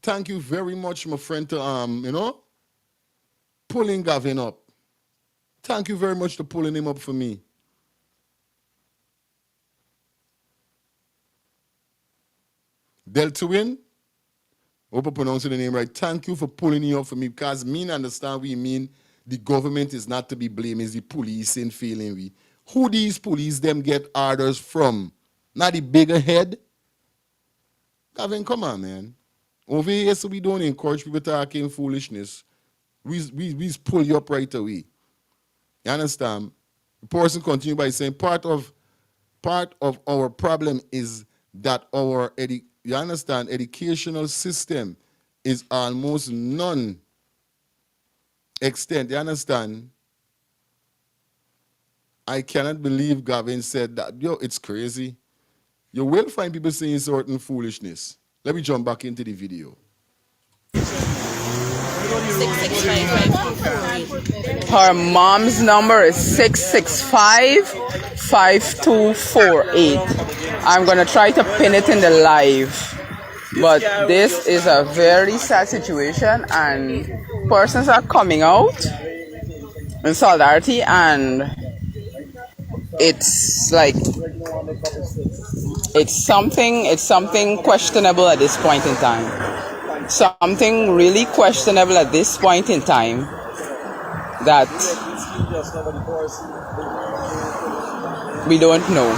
Thank you very much, my friend, to pulling Gavin up. Thank you very much for pulling him up for me. Deltawin, hope I'm pronouncing the name right. Thank you for pulling me up for me because me understand we mean the government is not to be blamed, it's the police in feeling we. Who these police them get orders from? Not the bigger head? Gavin, come on, man. Over here, so we don't encourage people talking foolishness. We pull you up right away. You understand? The person continue by saying part of our problem is that our you understand educational system is almost non-extent. You understand? I cannot believe Gavin said that. Yo, it's crazy. You will find people saying certain foolishness. Let me jump back into the video. 665. Her mom's number is 665-5248. I'm going to try to pin it in the live. But this is a very sad situation and persons are coming out in solidarity and it's like it's something questionable at this point in time. Something really questionable at this point in time that we don't know.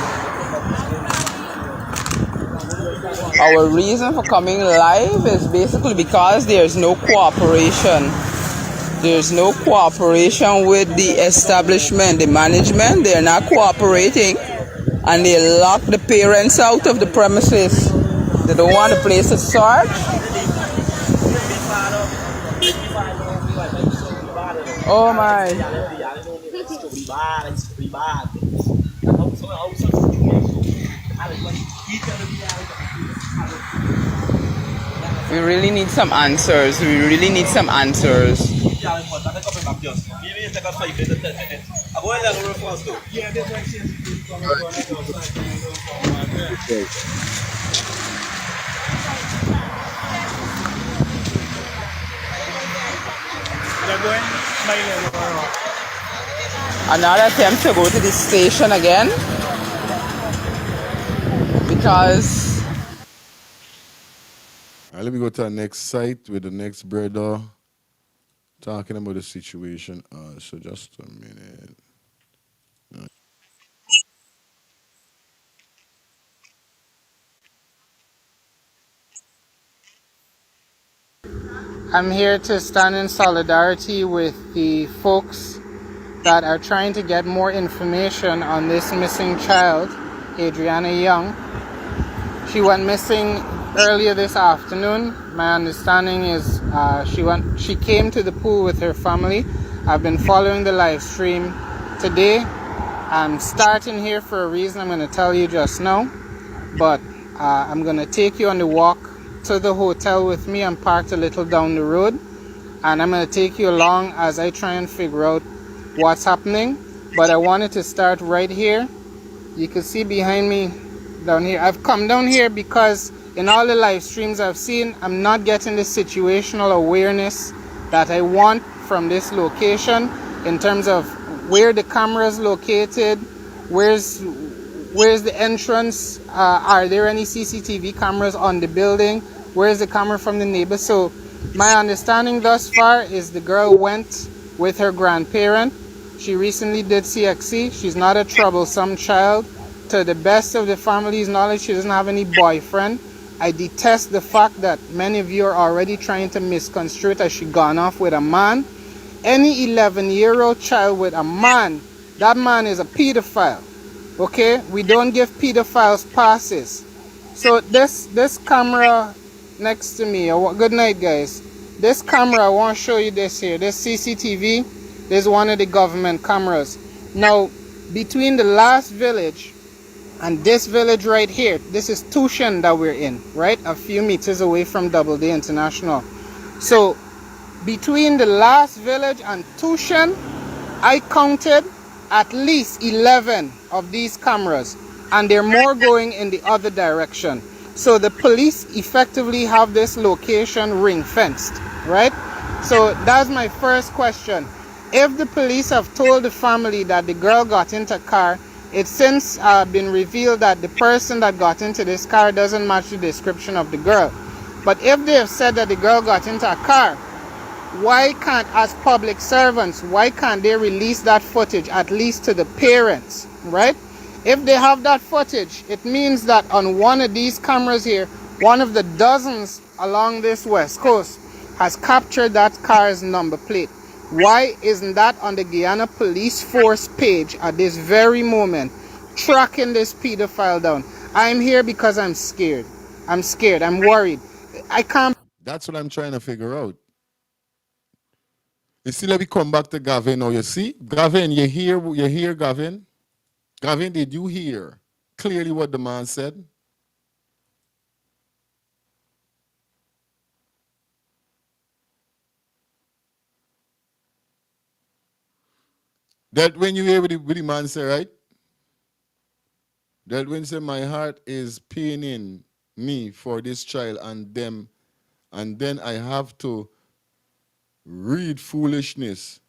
Our reason for coming live is basically because there's no cooperation. There's no cooperation with the establishment, the management. They're not cooperating and they lock the parents out of the premises. They don't want the place to start. Oh my. We really need some answers. We really need some answers. Another attempt to go to the station again because Let me go to the next site with the next brother talking about the situation. So just a minute. I'm here to stand in solidarity with the folks that are trying to get more information on this missing child, Adriana Young. She went missing earlier this afternoon. My understanding is she came to the pool with her family. I've been following the live stream today. I'm starting here for a reason I'm going to tell you just now, but I'm going to take you on the walk to the hotel with me. I'm parked a little down the road, and I'm going to take you along as I try and figure out what's happening. But I wanted to start right here. You can see behind me down here. I've come down here because in all the live streams I've seen, I'm not getting the situational awareness that I want from this location in terms of where the camera is located, where's the entrance, are there any CCTV cameras on the building, where's the camera from the neighbor. So my understanding thus far is the girl went with her grandparent. She recently did CXC. She's not a troublesome child. To the best of the family's knowledge, she doesn't have any boyfriend. I detest the fact that many of you are already trying to misconstrue it as she gone off with a man. Any 11-year-old child with a man, that man is a pedophile. Okay? We don't give pedophiles passes. So this camera next to me, good night guys. This camera, I want to show you this here. This CCTV. There's one of the government cameras. Now, between the last village and this village right here, this is Tushan that we're in, right? A few meters away from Doubleday International. So, between the last village and Tushan, I counted at least 11 of these cameras, and there are more going in the other direction. So the police effectively have this location ring fenced, right? So that's my first question. If the police have told the family that the girl got into a car, it's since been revealed that the person that got into this car doesn't match the description of the girl. But if they have said that the girl got into a car, why can't, as public servants, why can't they release that footage at least to the parents, right? If they have that footage, it means that on one of these cameras here, one of the dozens along this west coast has captured that car's number plate. Why isn't that on the Guyana Police Force page at this very moment, tracking this pedophile down? I'm here because I'm scared. I'm scared. I'm worried. I can't. That's what I'm trying to figure out. You see, let me come back to Gavin now. You see, Gavin, you hear, Gavin? Gavin, did you hear clearly what the man said? That when you hear what the man say, right? That when say my heart is paining me for this child and them, and then I have to read foolishness.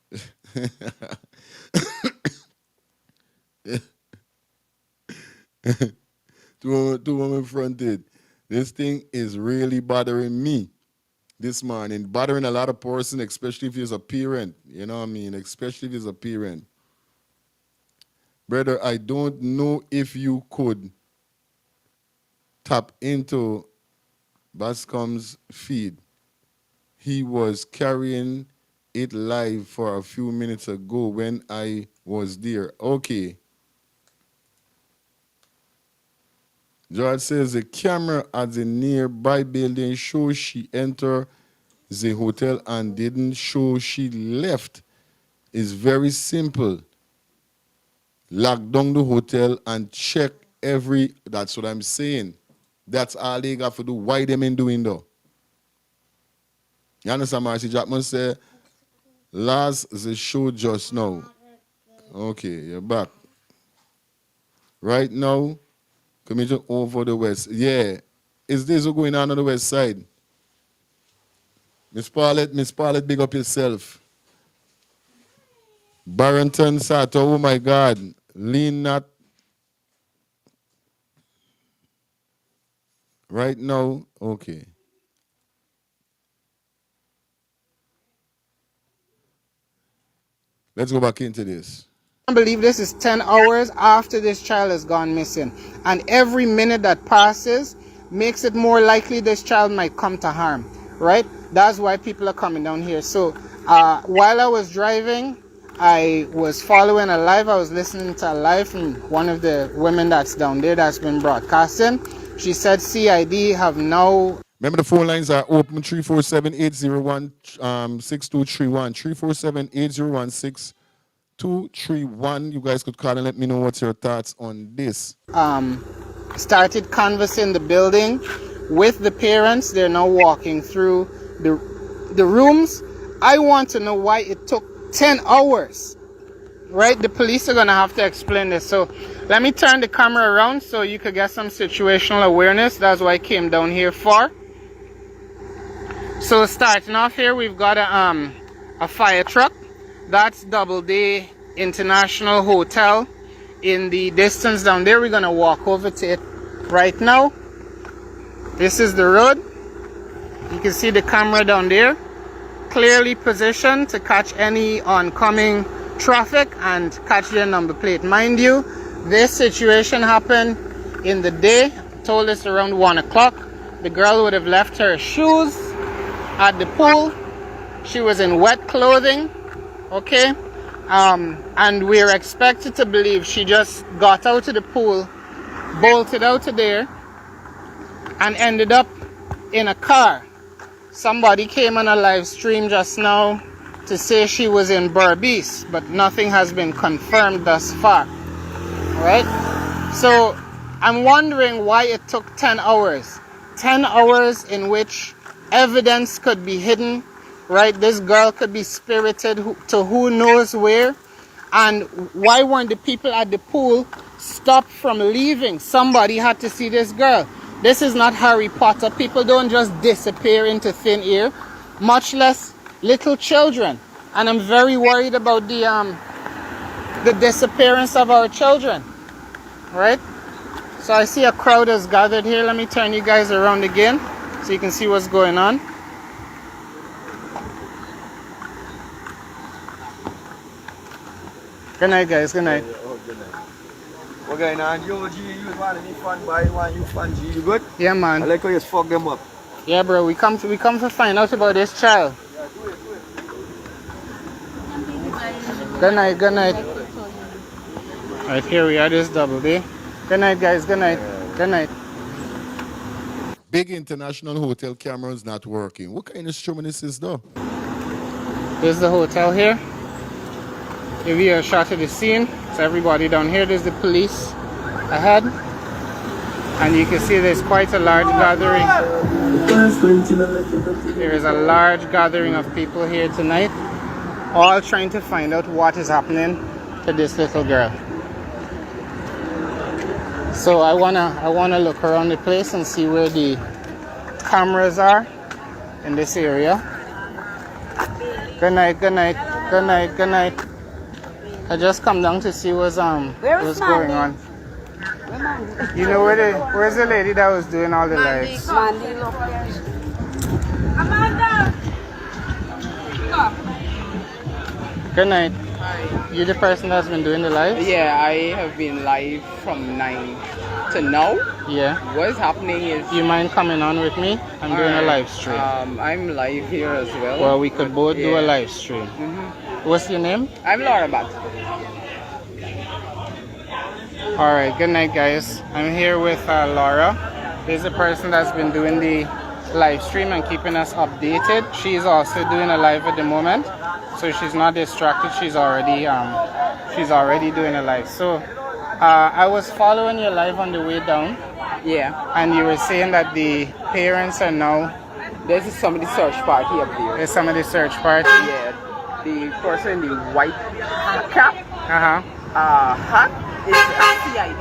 to woman fronted. This thing is really bothering me this morning, bothering a lot of person, especially if he's a parent. You know what I mean? Especially if he's a parent. Brother, I don't know if you could tap into Bascom's feed. He was carrying it live for a few minutes ago when I was there. Okay. George says the camera at the nearby building shows she entered the hotel and didn't show she left. It's very simple. Lock down the hotel and check that's what I'm saying. That's all they got to do. Why them in doing though? You understand, Marcy Jackman said, last the show just now. Okay, you're back. Right now, commission over the west. Yeah. Is this what's going on the west side? Miss Paulette, big up yourself. Barrington Sato, oh my God. Lean not. Right now, okay. Let's go back into this. I believe this is 10 hours after this child has gone missing. And every minute that passes makes it more likely this child might come to harm, right? That's why people are coming down here. So while I was driving, I was following a live. I was listening to a live from one of the women that's down there that's been broadcasting. She said CID have now... Remember, the phone lines are open, 347-801-6231. 347-801-6231. You guys could call and let me know what's your thoughts on this. Started canvassing the building with the parents. They're now walking through the rooms. I want to know why it took 10 hours. Right? The police are going to have to explain this. So let me turn the camera around so you could get some situational awareness. That's what I came down here for. So starting off here, we've got a fire truck. That's Doubleday International Hotel. In the distance down there, we're going to walk over to it right now. This is the road. You can see the camera down there, clearly positioned to catch any oncoming traffic and catch their number plate. Mind you, this situation happened in the day. Told us around 1 o'clock. The girl would have left her shoes at the pool. She was in wet clothing, okay? And we're expected to believe she just got out of the pool, bolted out of there, and ended up in a car. Somebody came on a live stream just now to say she was in Berbice, but nothing has been confirmed thus far. Right? So I'm wondering why it took 10 hours. 10 hours in which evidence could be hidden, right? This girl could be spirited to who knows where. And why weren't the people at the pool stopped from leaving? Somebody had to see this girl. This is not Harry Potter. People don't just disappear into thin air, much less little children. And I'm very worried about the disappearance of our children, right? So I see a crowd has gathered here. Let me turn you guys around again so you can see what's going on. Good night, guys. Good night. What going on? Yo, G, you want any fun, boy? Want you fun, G? You good? Yeah, man. I like how you just fuck them up. Yeah, bro. We come to find out about this child. Yeah, do it. Good night. Good night. Right, here we are. This Doubleday. Good night, guys. Good night. Good night. Big international hotel cameras not working. What kind of streaming is this though? There's the hotel here. Give you a shot of the scene. So everybody down here. There's the police ahead. And you can see there's quite a large gathering. There is a large gathering of people here tonight, all trying to find out what is happening to this little girl. So I wanna look around the place and see where the cameras are in this area. Good night, good night, good night, good night. I just come down to see what's going on. You know where's the lady that was doing all the lives? Amanda! Good night. You the person that's been doing the lives? Yeah, I have been live from 9 to now. Yeah. What's happening is... Do you mind coming on with me? I'm doing a live stream. I'm live here as well. Well, we could both do a live stream. What's your name? I'm Laura Bat. Alright, good night, guys. I'm here with Laura. This is the person that's been doing the live stream and keeping us updated. She's also doing a live at the moment, so she's not distracted. She's already doing a live. So I was following your live on the way down. Yeah. And you were saying that the parents are now... There's somebody search party up there. There's somebody search party? Yeah. The person in the white cap hat is a CID.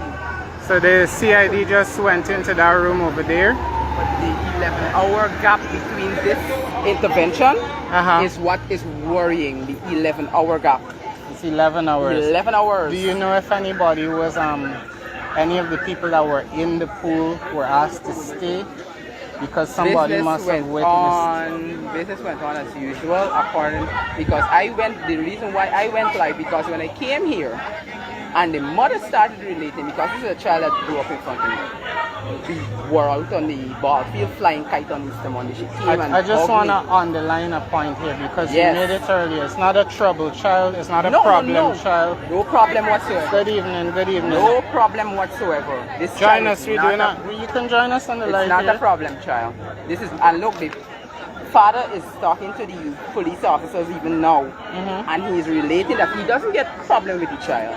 So the CID just went into that room over there. But the 11-hour gap between this intervention is what is worrying. The 11-hour gap. It's 11 hours. 11 hours. Do you know if anybody was any of the people that were in the pool were asked to stay? Because somebody must have witnessed. Business went on as usual, because the reason why I went live, because when I came here, and the mother started relating, because this is a child that grew up in front of me, were out on the ball field flying kite on Easter Monday. She came and I just hugged want to me. underline a point here because Yes. you made it earlier. It's not a trouble child. It's not a No, problem no, child. no problem whatsoever. Good evening. Good evening. No problem whatsoever. This Join child us. is We not do a- not. You can join us on the It's live not here. a problem, child. This is, and look, the father is talking to the police officers even now, and he's relating that he doesn't get problem with the child.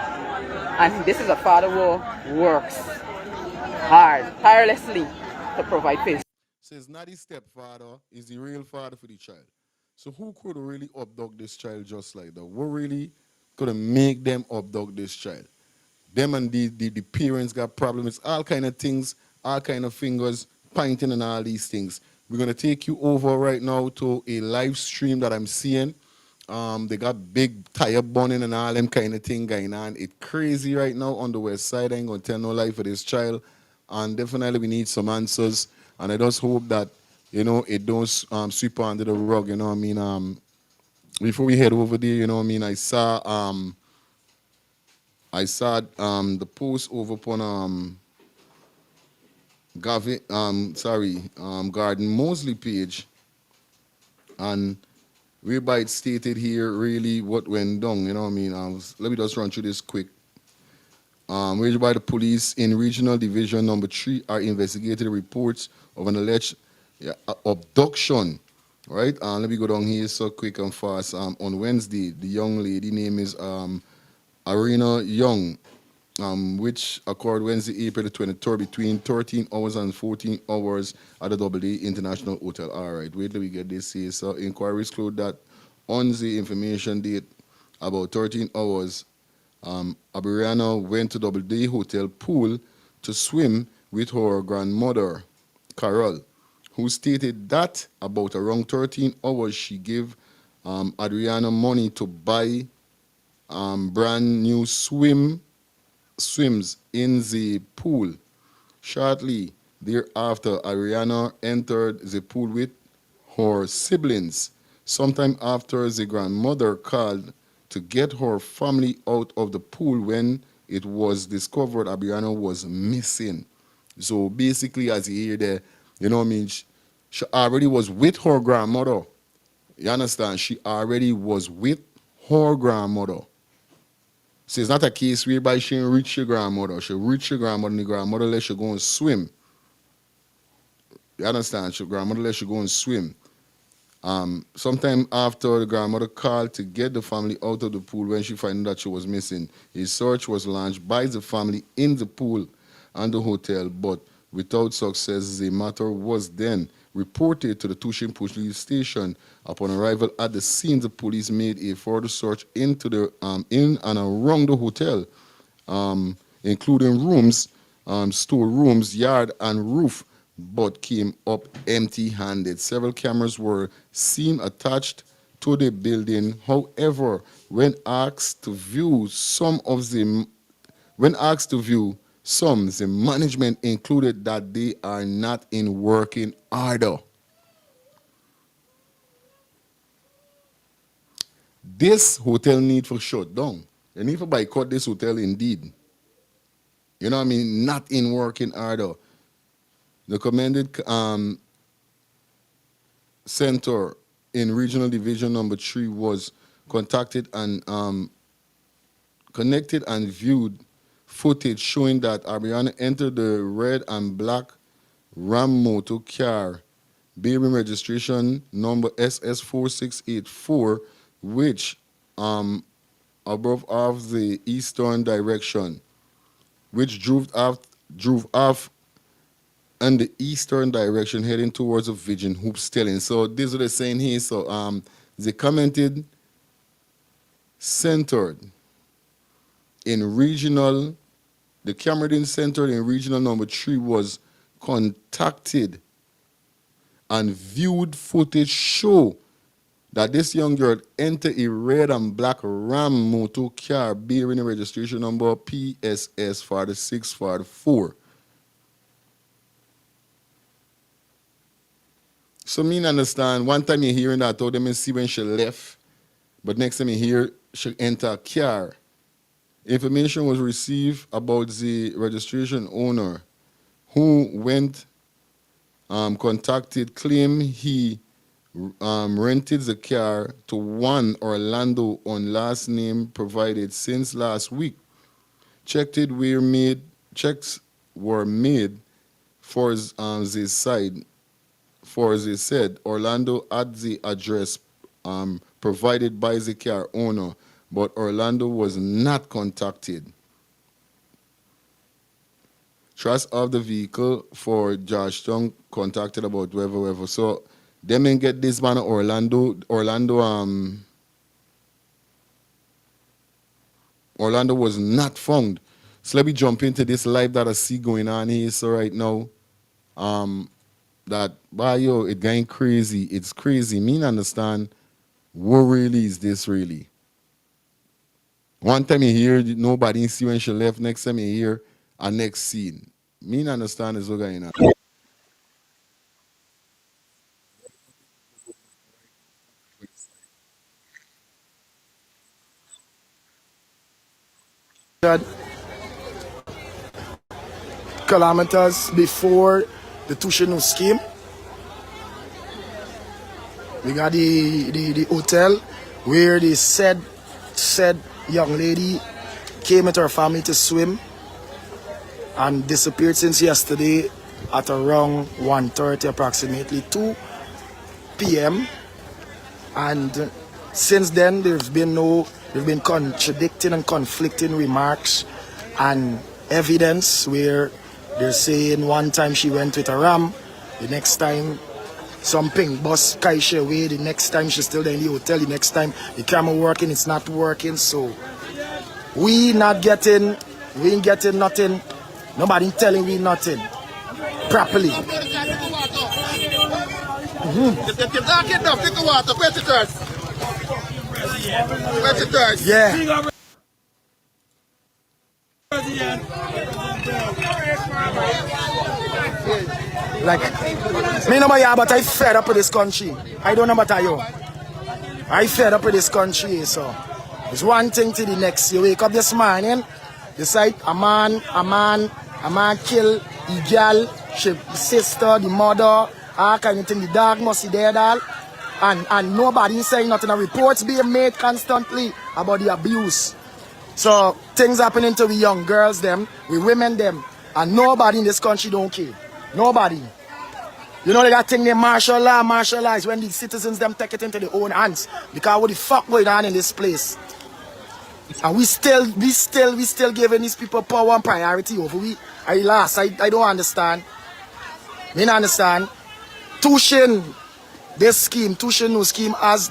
And this is a father who works hard, tirelessly to provide for his. So it's not his stepfather, it's the real father for the child. So who could really abduct this child just like that? What really could make them abduct this child? Them and the parents got problems, all kind of things, all kind of fingers pointing and all these things. We're gonna take you over right now to a live stream that I'm seeing. They got big tire burning and all them kind of thing going on. It's crazy right now on the west side. I ain't gonna tell no lie for this child. And definitely we need some answers. And I just hope that, it don't sweep under the rug, you know what I mean? Before we head over there, you know what I mean, I saw the post over upon Garden Mosley page, and whereby it stated here really what went down, you know what I mean? Let me just run through this quick. Whereby the police in Regional Division Number 3 are investigating reports of an alleged abduction. Right? Let me go down here so quick and fast. On Wednesday, the young lady name is Arena Young, which occurred Wednesday, April the 23rd, between 13 hours and 14 hours at the Double D International Hotel. All right, wait till we get this here. So inquiries closed that on the information date about 13 hours, Abiriana went to Double D Hotel pool to swim with her grandmother, Carol, who stated that about around 13 hours she gave Adriana money to buy brand new swims in the pool. Shortly thereafter, Ariana entered the pool with her siblings. Sometime after, the grandmother called to get her family out of the pool when it was discovered Ariana was missing. So basically, as you hear there, you know what I mean, she already was with her grandmother. You understand? She already was with her grandmother. So it's not a case whereby she didn't reach your grandmother. She reached your grandmother and the grandmother let you go and swim. You understand? Your grandmother let you go and swim. Sometime after, the grandmother called to get the family out of the pool when she found that she was missing. A search was launched by the family in the pool and the hotel, but without success. The matter was then reported to the Tushin police station. Upon arrival at the scene, the police made a further search into the in and around the hotel, including rooms, storerooms, yard, and roof, but came up empty-handed. Several cameras were seen attached to the building. However, when asked to view some, the management included that they are not in working order. This hotel need for shut down. They need to boycott this hotel indeed. You know what I mean? Not in working order. The commanded center in Regional Division Number 3 was contacted and connected and viewed footage showing that Ariana entered the red and black Ram motor car bearing registration number SS4684, which above off the eastern direction, which drove off in the eastern direction heading towards a Virgin Hoop Stelling. So this is what they're saying here. So they commented centered in regional, the Cameron centered in regional number 3 was contacted and viewed footage show that this young girl entered a red and black Ram motor car bearing a registration number PSS 4644. So me understand, one time you hearing that, I told them see when she left, but next time you hear she enter a car. Information was received about the registration owner, who went contacted claimed he rented the car to one Orlando on last name provided since last week. Checks were made for the side. For they said Orlando at the address provided by the car owner, but Orlando was not contacted. Trust of the vehicle for Georgetown contacted about whoever. So them and get this man Orlando was not found. So let me jump into this live that I see going on here. So right now, that it going crazy. It's crazy. Me not understand what really is this really. One time you hear nobody see when she left. Next time you hear a next scene. Me not understand is what going on. Kilometers before the Situational scheme. We got the hotel where the said young lady came with her family to swim and disappeared since yesterday at around 1:30 approximately 2 p.m. And since then there's been contradicting and conflicting remarks and evidence where they're saying one time she went with a ram, the next time some pink bus Kaisha away, the next time she's still there in the hotel, the next time the camera working, it's not working. So we ain't getting nothing. Nobody telling we nothing properly. Yeah. Like, me no yeah, but I fed up with this country. I don't know about you. I fed up with this country, so it's one thing to the next. You wake up this morning, decide a man kill the girl, the sister, the mother, all kind of thing. The dog must be dead all. And nobody saying nothing. And reports being made constantly about the abuse. So things happening to the young girls them, we women them, and nobody in this country don't care. Nobody. You know they got thing named martial law is when the citizens them take it into their own hands. Because what the fuck going on in this place? And we still giving these people power and priority over we. I don't understand. Me not understand. Situational scheme has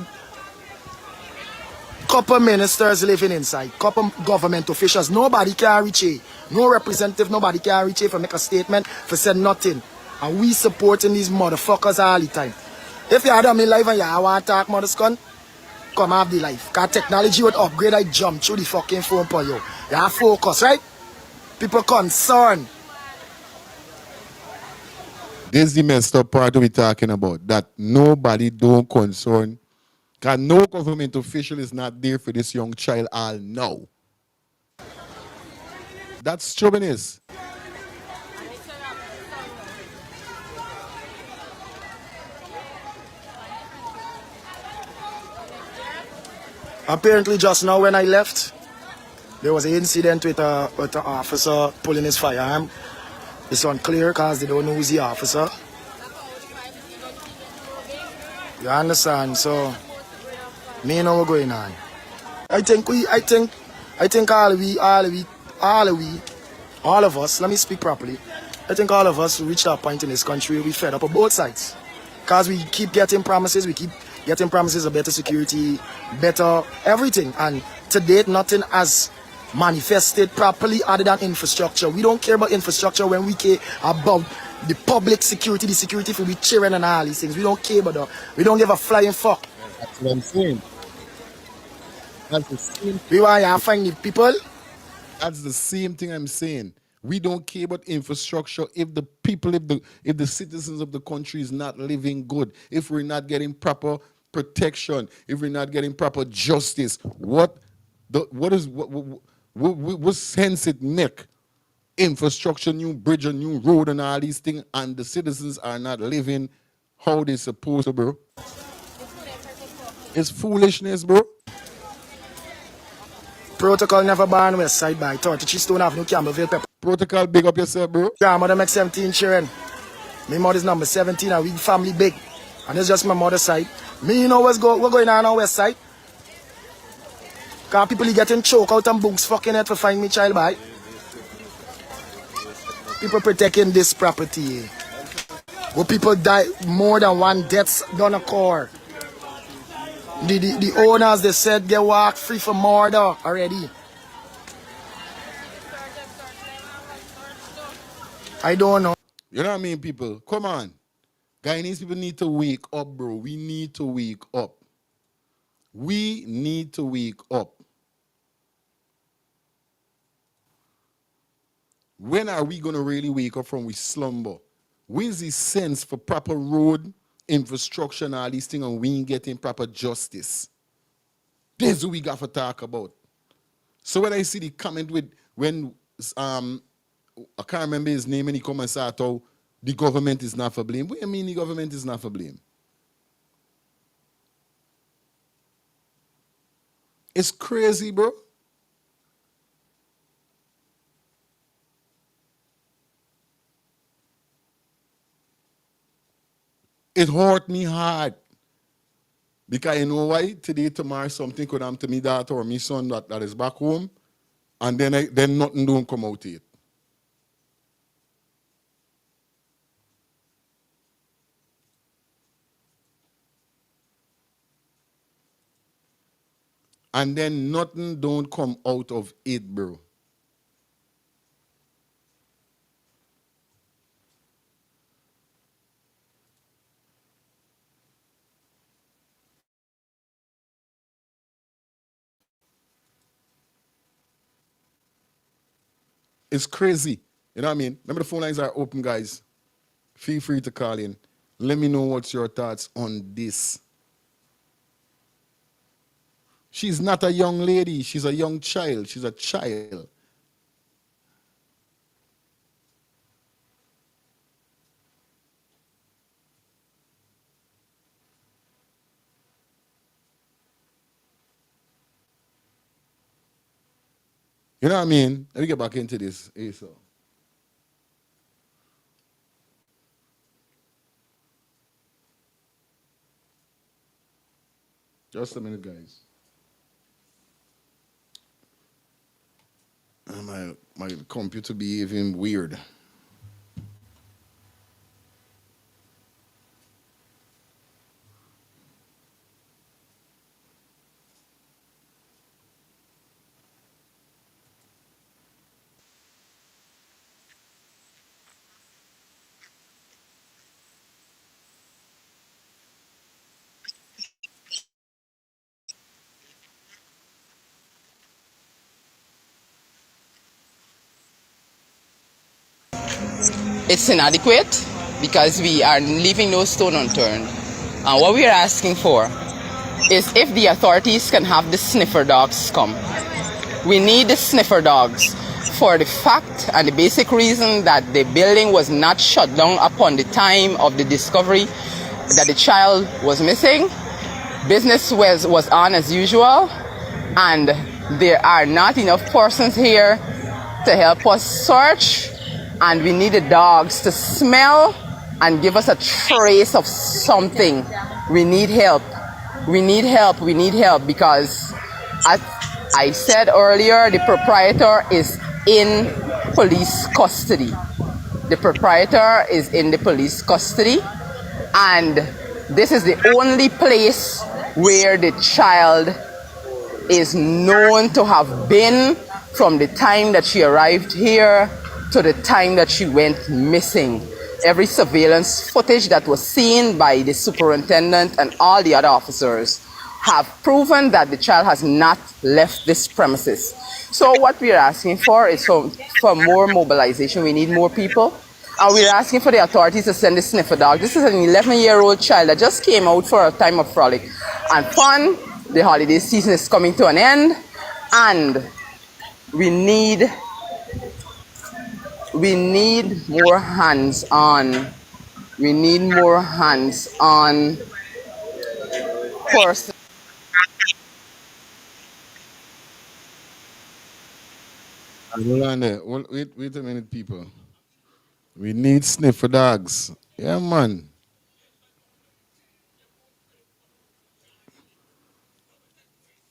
couple ministers living inside, couple government officials. Nobody can reach it. No representative, nobody can reach it for make a statement, for say nothing. And we supporting these motherfuckers all the time. If you had them in life and you want to talk motherfuckers, come have the life. Because technology would upgrade, I jump through the fucking phone for you. You have focus, right? People concerned. This is the messed up part we're talking about. That nobody don't concern. Because no government official is not there for this young child all now. That's stubbornness. Apparently just now when I left, there was an incident with an officer pulling his firearm. It's unclear because they don't know who's the officer. You understand? So, me know what's going on. I think all of us, let me speak properly. I think all of us reached that point in this country where we fed up on both sides. Because we keep getting promises, of better security, better everything. And to date, nothing has manifested properly other than infrastructure. We don't care about infrastructure when we care about the public security, the security for the children and all these things. We don't care about that. We don't give a flying fuck. That's what I'm saying. That's the same. We want to find the people. That's the same thing I'm saying. We don't care about infrastructure if the people, if the citizens of the country is not living good, if we're not getting proper protection, if we're not getting proper justice. What sense it make infrastructure, new bridge, a new road, and all these things, and the citizens are not living how they supposed to, bro. It's foolishness, bro. Protocol never born west side by 33 Stone Avenue, Campbellville, Pepper. Protocol, big up yourself, bro. Yeah, mother make 17 children. My mother's number 17 and we family big. And it's just my mother's side. Me, you know what's going on west side? Cause people getting choked out and books fucking it to find me child by. People protecting this property. Where people die, more than one death's done occur. The owners, they said they walk free from murder already. I don't know. You know what I mean, people? Come on. Guyanese people need to wake up, bro. We need to wake up. We need to wake up. When are we going to really wake up from we slumber? Where's the sense for proper road, infrastructure, and all these things, and we ain't getting proper justice? This is what we got to talk about. So when I see the comment when I can't remember his name, and he come and say, "Oh, the government is not for blame." What do you mean the government is not for blame? It's crazy, bro. It hurt me hard. Because you know why? Today, tomorrow, something could happen to me daughter or my son that is back home, and then nothing don't come out of it. And then nothing don't come out of it, bro. It's crazy. You know what I mean? Remember, the phone lines are open, guys. Feel free to call in. Let me know what's your thoughts on this. She's not a young lady. She's a young child. She's a child. You know what I mean? Let me get back into this. So. Just a minute, guys. My computer behaving weird. It's inadequate because we are leaving no stone unturned. And what we are asking for is if the authorities can have the sniffer dogs come. We need the sniffer dogs for the fact and the basic reason that the building was not shut down upon the time of the discovery that the child was missing. Business was on as usual, and there are not enough persons here to help us search, and we need the dogs to smell and give us a trace of something. We need help. We need help. We need help because, as I said earlier, the proprietor is in police custody. The proprietor is in the police custody, and this is the only place where the child is known to have been from the time that she arrived here to the time that she went missing. Every surveillance footage that was seen by the superintendent and all the other officers have proven that the child has not left this premises. So what we are asking for is for more mobilization. We need more people. And we're asking for the authorities to send the sniffer dog. This is an 11-year-old child that just came out for a time of frolic and fun. The holiday season is coming to an end, and we need we need more hands on. We need more hands on person. Hold on there. Wait a minute, people. We need sniffer dogs. Yeah, man.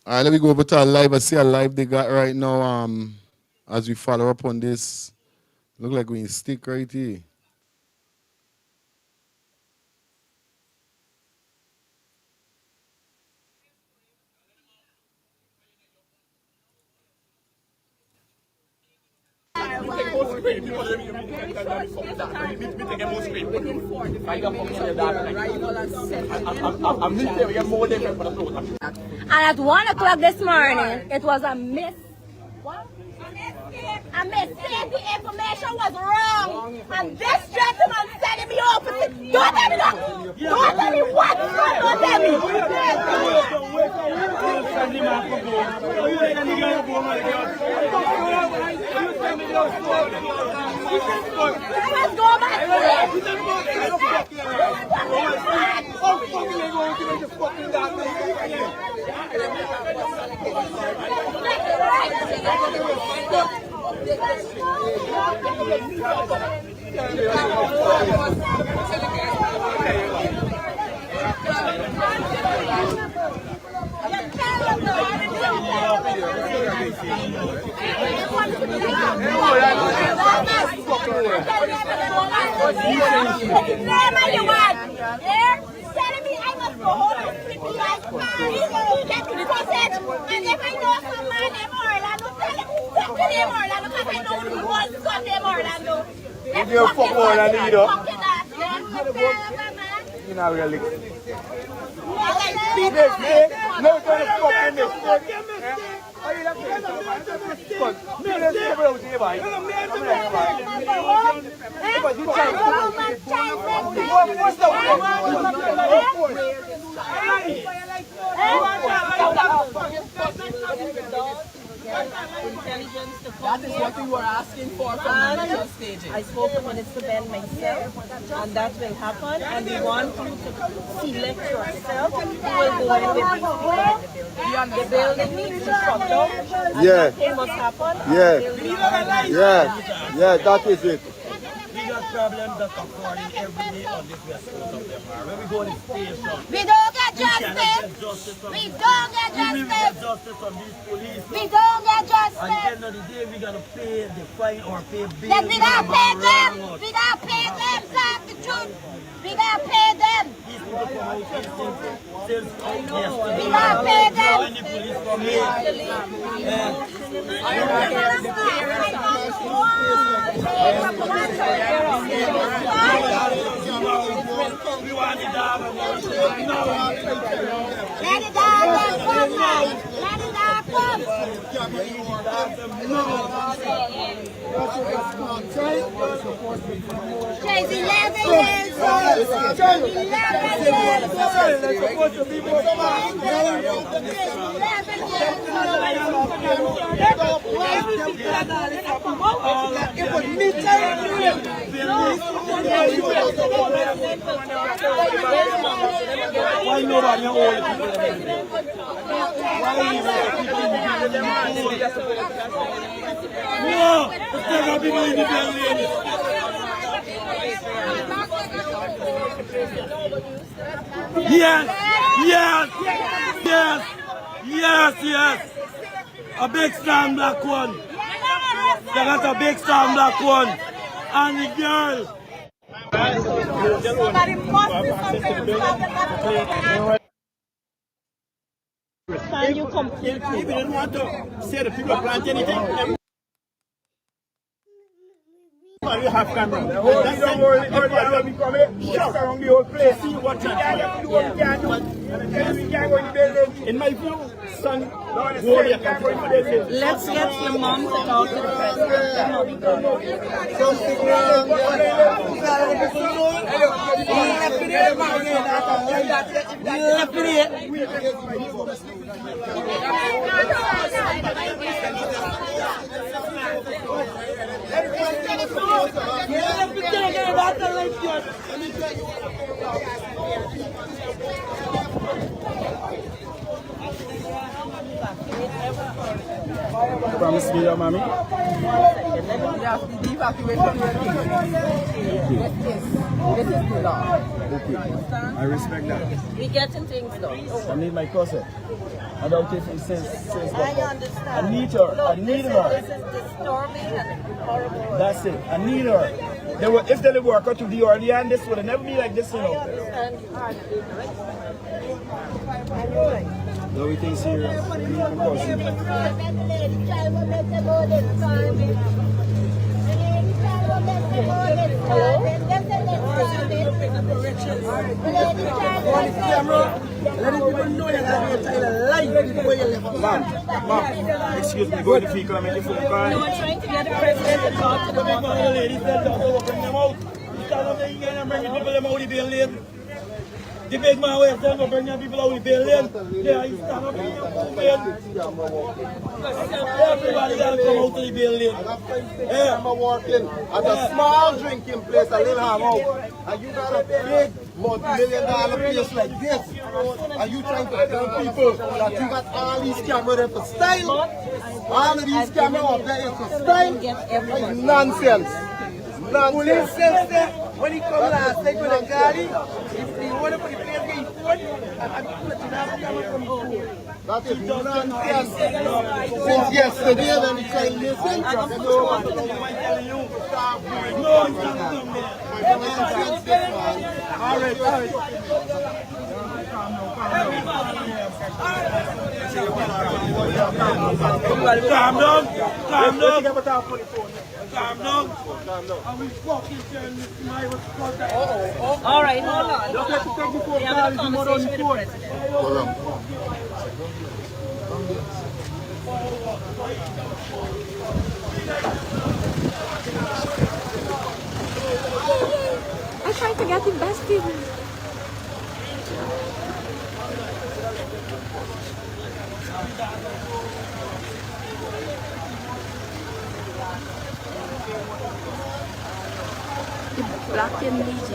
All right, let me go over to our live. I see a live they got right now. As we follow up on this, look like we can stick right here. And at 1 o'clock this morning, it was a miss. What? A mistake. The information was wrong. And this gentleman sending me opposite. Don't tell me that. Don't tell me what. Don't tell me. Let's go back. Telling me I must go home and sleep in my car. Get to the process. And if I know some man in Orlando, tell him fuck with him Orlando, because I know who was Sunday in Orlando. You give a fuck Orlando, you know? You know, really. No, don't fucking mistake. Are you not going Intelligence to come. That is what we were asking for from the stages. I spoke to Minister Ben myself, and that will happen. And we want you to select yourself who will go in with these people. The building needs to shut down. And nothing must happen. Yeah, that is it. We got problems that are occurring every day on this west coast of them. When we go to the station, we don't get justice. We don't get we justice. get justice from these police. We don't get At justice. the end of the day, we're going to pay the fine or pay bills. Then we gotta pay them. We gotta pay them, tell the truth. We gotta pay them. These people come out since yesterday. We gotta pay them. When the police come in, we want the dog. Let it down, come now. Let it down, She's 11 years old. 11 years It was me telling you. Why nobody hold people? No, it's never been in the building. Yes. A big strong black one. They got a big strong black one. And the girl. Somebody must be something. Can you completely? If you didn't want to say the people plant anything, you have camera. Don't worry, everybody will come in. Shut around the whole place. See what you can do, what you can't do. And we can't go in the building. in my view, son, Let's get your mom to talk to the president. Promise me your mommy? Yes, the evacuation this is the law. Okay. I respect that. We getting things done. I need my cousin. I don't care if he says I understand. I need her. I need her. This is disturbing and horrible. That's it. I need her. They were, if they work out to the Orleans, this would have never be like this, you know. Everything's serious. I need my cousin. Ma'am, excuse me, go to the vehicle and make a phone call. No, I'm trying to get the president to talk to the mom. The big man was stand up bring people out of the building. Yeah, he stand up in the everybody got to come out to the building. Yeah. I'm working at a small drinking place, a little ham out. And you got a big multi-million-dollar place like this. Are you trying to tell people that you got all these cameras there for style? All of these cameras up there is for style? It's nonsense. Police says that when he come last night with a Gary, if he want to put the place where he put, I'm putting that camera from home. That is nonsense. Since yesterday when he came missing, No, all right. Calm down. I will fucking tell Mr. Mai what's called that. All right, hold on. We have a conversation with the president. I tried to get the best people. Black and DJ.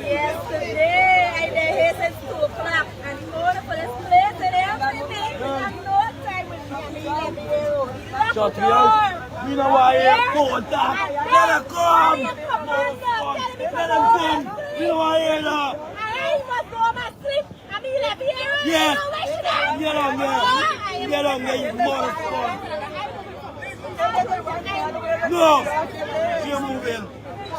Yesterday, I did here since 2 o'clock and go to this place and everything. We have no time with me. Shut me out. You know why I contact. Let her come. Let them come. You know why I know. I must go my sleep. I mean, left here. Yes. Get on there. Get on there, you motherfucker. No. You're moving.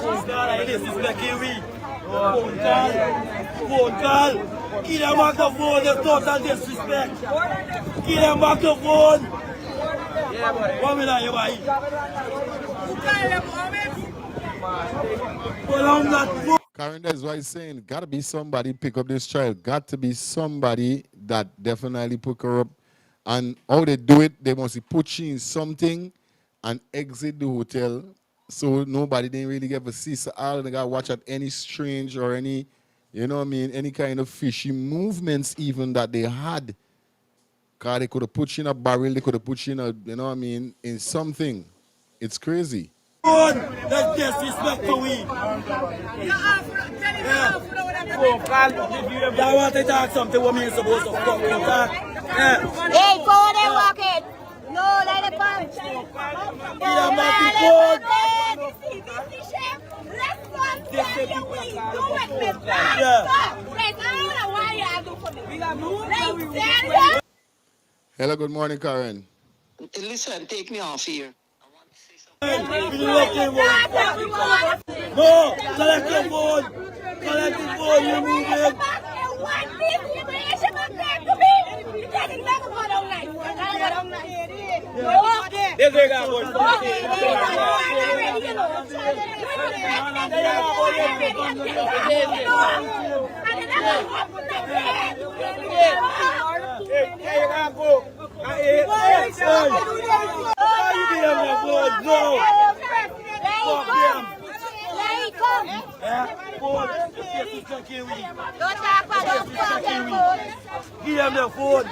Oh God, this is like a week. Phone call. Give them back the phone, there's total disrespect. Give them back the phone. What will I buy? Well, I'm not. Karen, that's why he's saying, gotta be somebody pick up this child. Got to be somebody that definitely pick her up. And how they do it, they must put you in something and exit the hotel. So nobody didn't really get to see. So all they got to watch at any strange or any, you know what I mean, any kind of fishy movements even that they had. Because they could have put you in a barrel, they could have put you in a, you know what I mean, in something. It's crazy. That's disrespect for we. I want to talk something what me supposed to fuck with that. Hey, go there, walk it. No, let it punch. Yeah, Marty Ford. Let's go and tell you what he's doing, Miss Yeah. I don't know why you have to do for me. Let's tell Hello, good morning, Karen. Listen, take me off here. No, collect your phone. Collect the phone, you move it. This way, Phone. Sister Kiwi. Don't talk about Sister the Kiwi. phone. Give them the phone.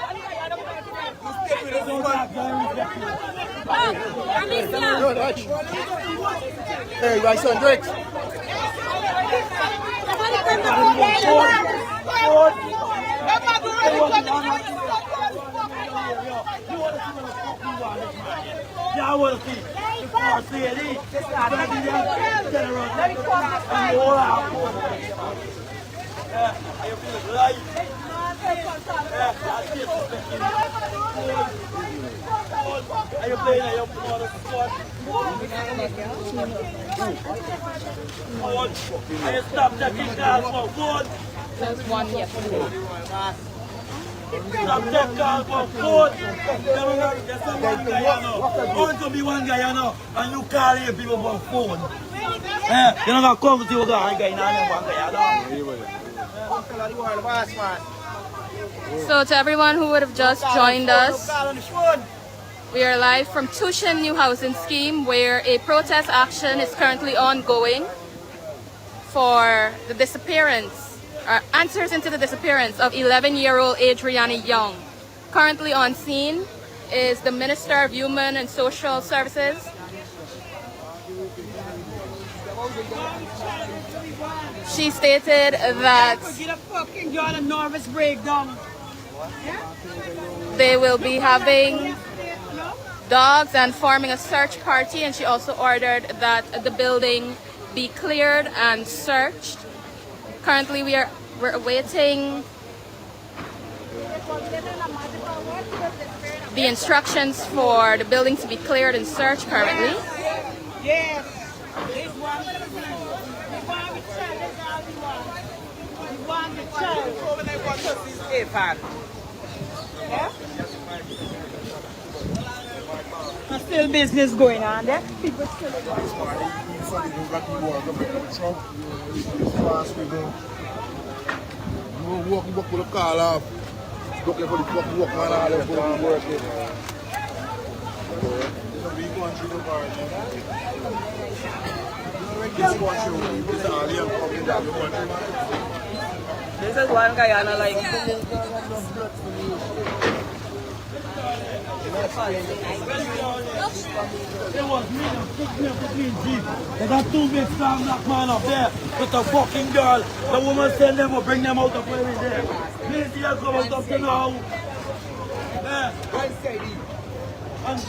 Hey, my son, Drake. Yeah, I want to see. Before CLE, are you playing at your mother's sport? Are you stop taking calls for phone? There's one yesterday. Stop taking calls for phone. There's someone Guyana. Going to be one Guyana and you call here people for phone. You're not going to come to you guys in one Guyana. So to everyone who would have just joined us, we are live from Tushin New Housing Scheme, where a protest action is currently ongoing for the disappearance, answers into the disappearance of 11-year-old Adriana Young. Currently on scene is the Minister of Human and Social Services. She stated that they will be having dogs and forming a search party, and she also ordered that the building be cleared and searched. Currently we're awaiting the instructions for the building to be cleared and searched currently. Yes. There's still business going on there. People still Walk with a car off. Look for the walk man all over the work. This is one Guyana like. There was me and between Jeep. They got two big strong black man up there with a fucking girl. The woman said them will bring them out of where we there. Please here come out of the now. Yeah. And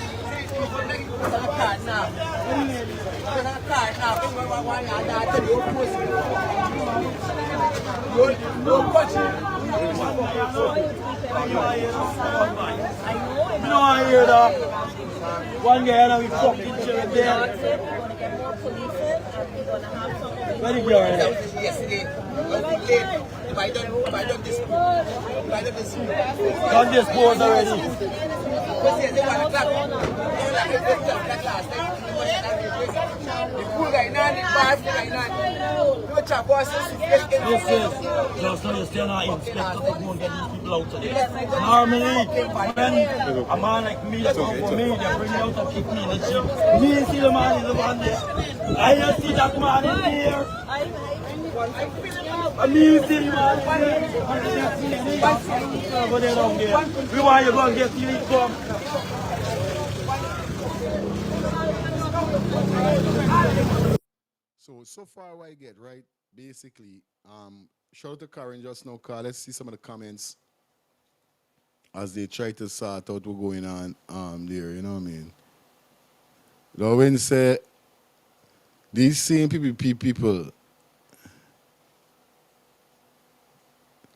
you know I hear that. One guy and we fucking children there. Where the girl? Yesterday, Done this board already. Listen, just understand our inspector to go and get these people out today. Normally, when a man like me that come for me, they bring me out and kick me in the gym. Me see the man in the van there. I just see that man in there. And me see the man in there. And the next thing they go there down there. We want you to go and get your income. So far what I get, right? Basically, shout out to Karen just now, Carl. Let's see some of the comments as they try to sort out what's going on there, you know what I mean? Darwin said, these same PPP people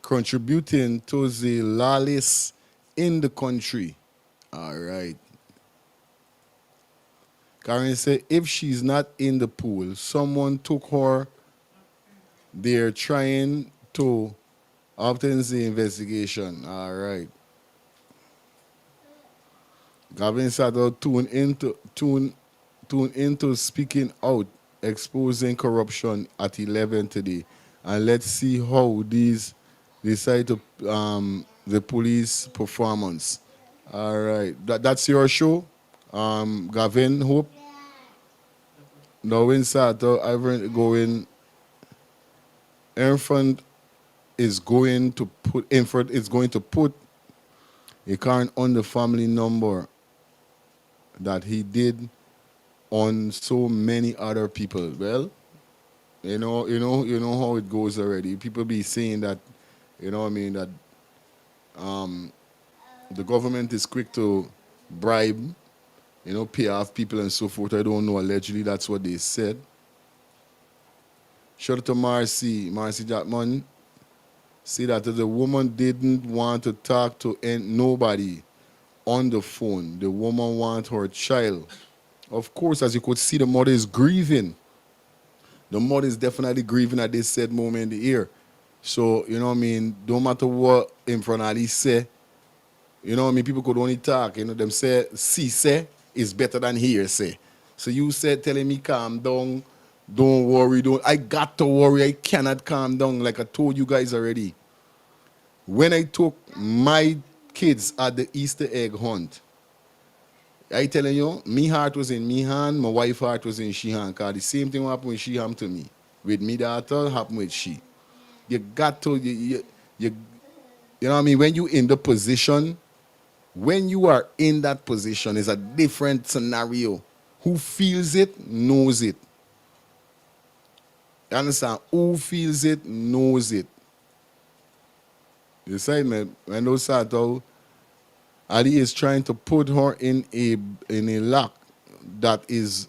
contributing to the lawless in the country. All right. Karen said, if she's not in the pool, someone took her there trying to obtain the investigation. All right. Gavin Saddle tune into speaking out, exposing corruption at 11 today. And let's see how these decide to the police performance. All right. That's your show. Gavin, hope. Now in Sato, I've going Infant is going to put a current on the family number that he did on so many other people. Well, you know how it goes already. People be saying that, you know what I mean, that the government is quick to bribe, pay off people and so forth. I don't know. Allegedly, that's what they said. Shout out to Marcy Jackman. See that the woman didn't want to talk to nobody on the phone. The woman want her child. Of course, as you could see, the mother is grieving. The mother is definitely grieving at this said moment in the year. So, you know what I mean, don't matter what in front of Ali say, you know what I mean, people could only talk, them say, see say is better than hear say. So you said telling me calm down, don't worry, I got to worry, I cannot calm down, like I told you guys already. When I took my kids at the Easter egg hunt, I telling you, me heart was in me hand, my wife heart was in she hand, because the same thing happened when she happened to me. With me daughter, happened with she. You got to, you know what I mean, when you in the position, when you are in that position, it's a different scenario. Who feels it, knows it. You understand? Who feels it, knows it. You say, man, when those start out, Ali is trying to put her in a lock that is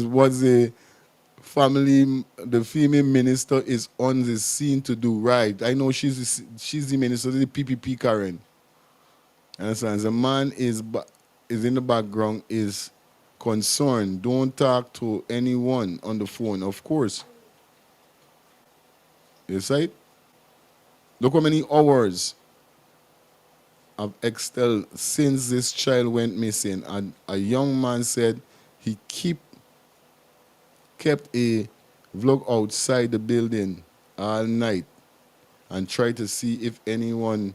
what the female minister is on the scene to do. Right? I know she's the minister of the PPP Karen. Understand? The man is in the background, is concerned. Don't talk to anyone on the phone, of course. You see? Look how many hours of Excel since this child went missing. And a young man said he kept a vlog outside the building all night and tried to see if anyone.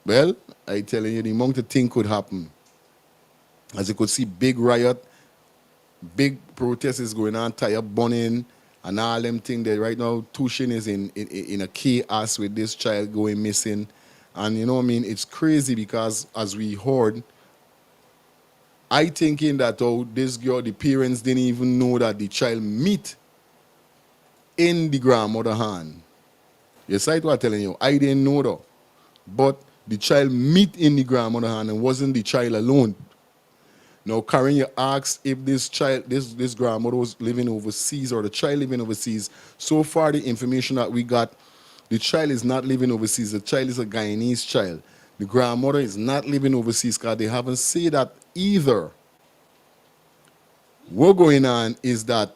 Well, I telling you, the amount of thing could happen. As you could see, big riot, big protests is going on, tire burning, and all them things that right now Tushin is in a chaos with this child going missing. And you know what I mean? It's crazy because as we heard, I thinking that this girl, the parents didn't even know that the child meet in the grandmother hand. You see what I'm telling you? I didn't know that. But the child meet in the grandmother hand and wasn't the child alone. Now, Karen, you asked if this child, this grandmother was living overseas or the child living overseas. So far, the information that we got, the child is not living overseas. The child is a Guyanese child. The grandmother is not living overseas because they haven't said that either. What going on is that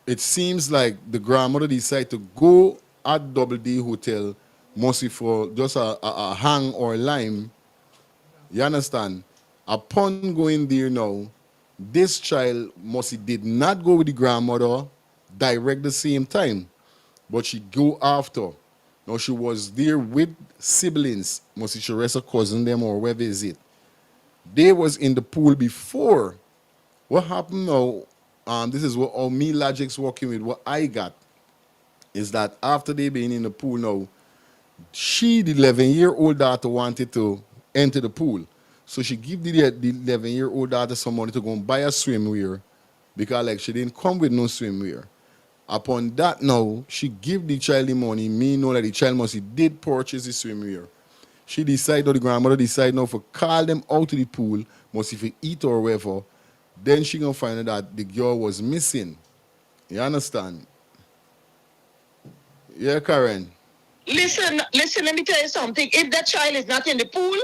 it seems like the grandmother decided to go at Double D Hotel, mostly for just a hang or lime. You understand? Upon going there now, this child mostly did not go with the grandmother direct the same time, but she go after. Now she was there with siblings, mostly she rest a cousin them or wherever is it. They was in the pool before. What happened now? This is what all me logic's working with. What I got is that after they been in the pool now, the 11-year-old daughter wanted to enter the pool. So she give the 11-year-old daughter some money to go and buy a swimwear because like she didn't come with no swimwear. Upon that now, she give the child the money. Me know that the child must did purchase the swimwear. She decide, or the grandmother decide now for call them out to the pool, must if eat or whatever. Then she gonna find out that the girl was missing. You understand? Yeah, Karen. Listen, let me tell you something. If that child is not in the pool,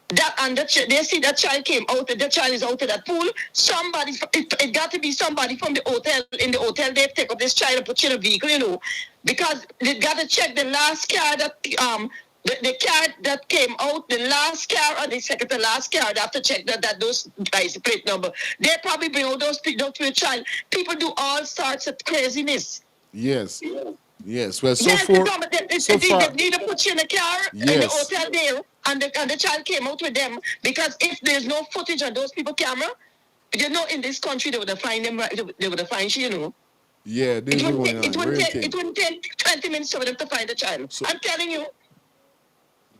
they see that child came out, the child is out of that pool, it got to be somebody from the hotel, in the hotel, they take up this child and put you in a vehicle, because they got to check the last car that, the car that came out, the last car or the second to last car, they have to check that those license plate number. They probably bring all those to a child. People do all sorts of craziness. Yes. Yes, well, Yes, the government, so far, they need to put you in a car in the yes, hotel there, and the child came out with them, because if there's no footage of those people camera, in this country they would have fined them, they would have fined you, yeah, It this is wouldn't going take, on, real thing. it wouldn't take 20 minutes for them to find the child. I'm telling you.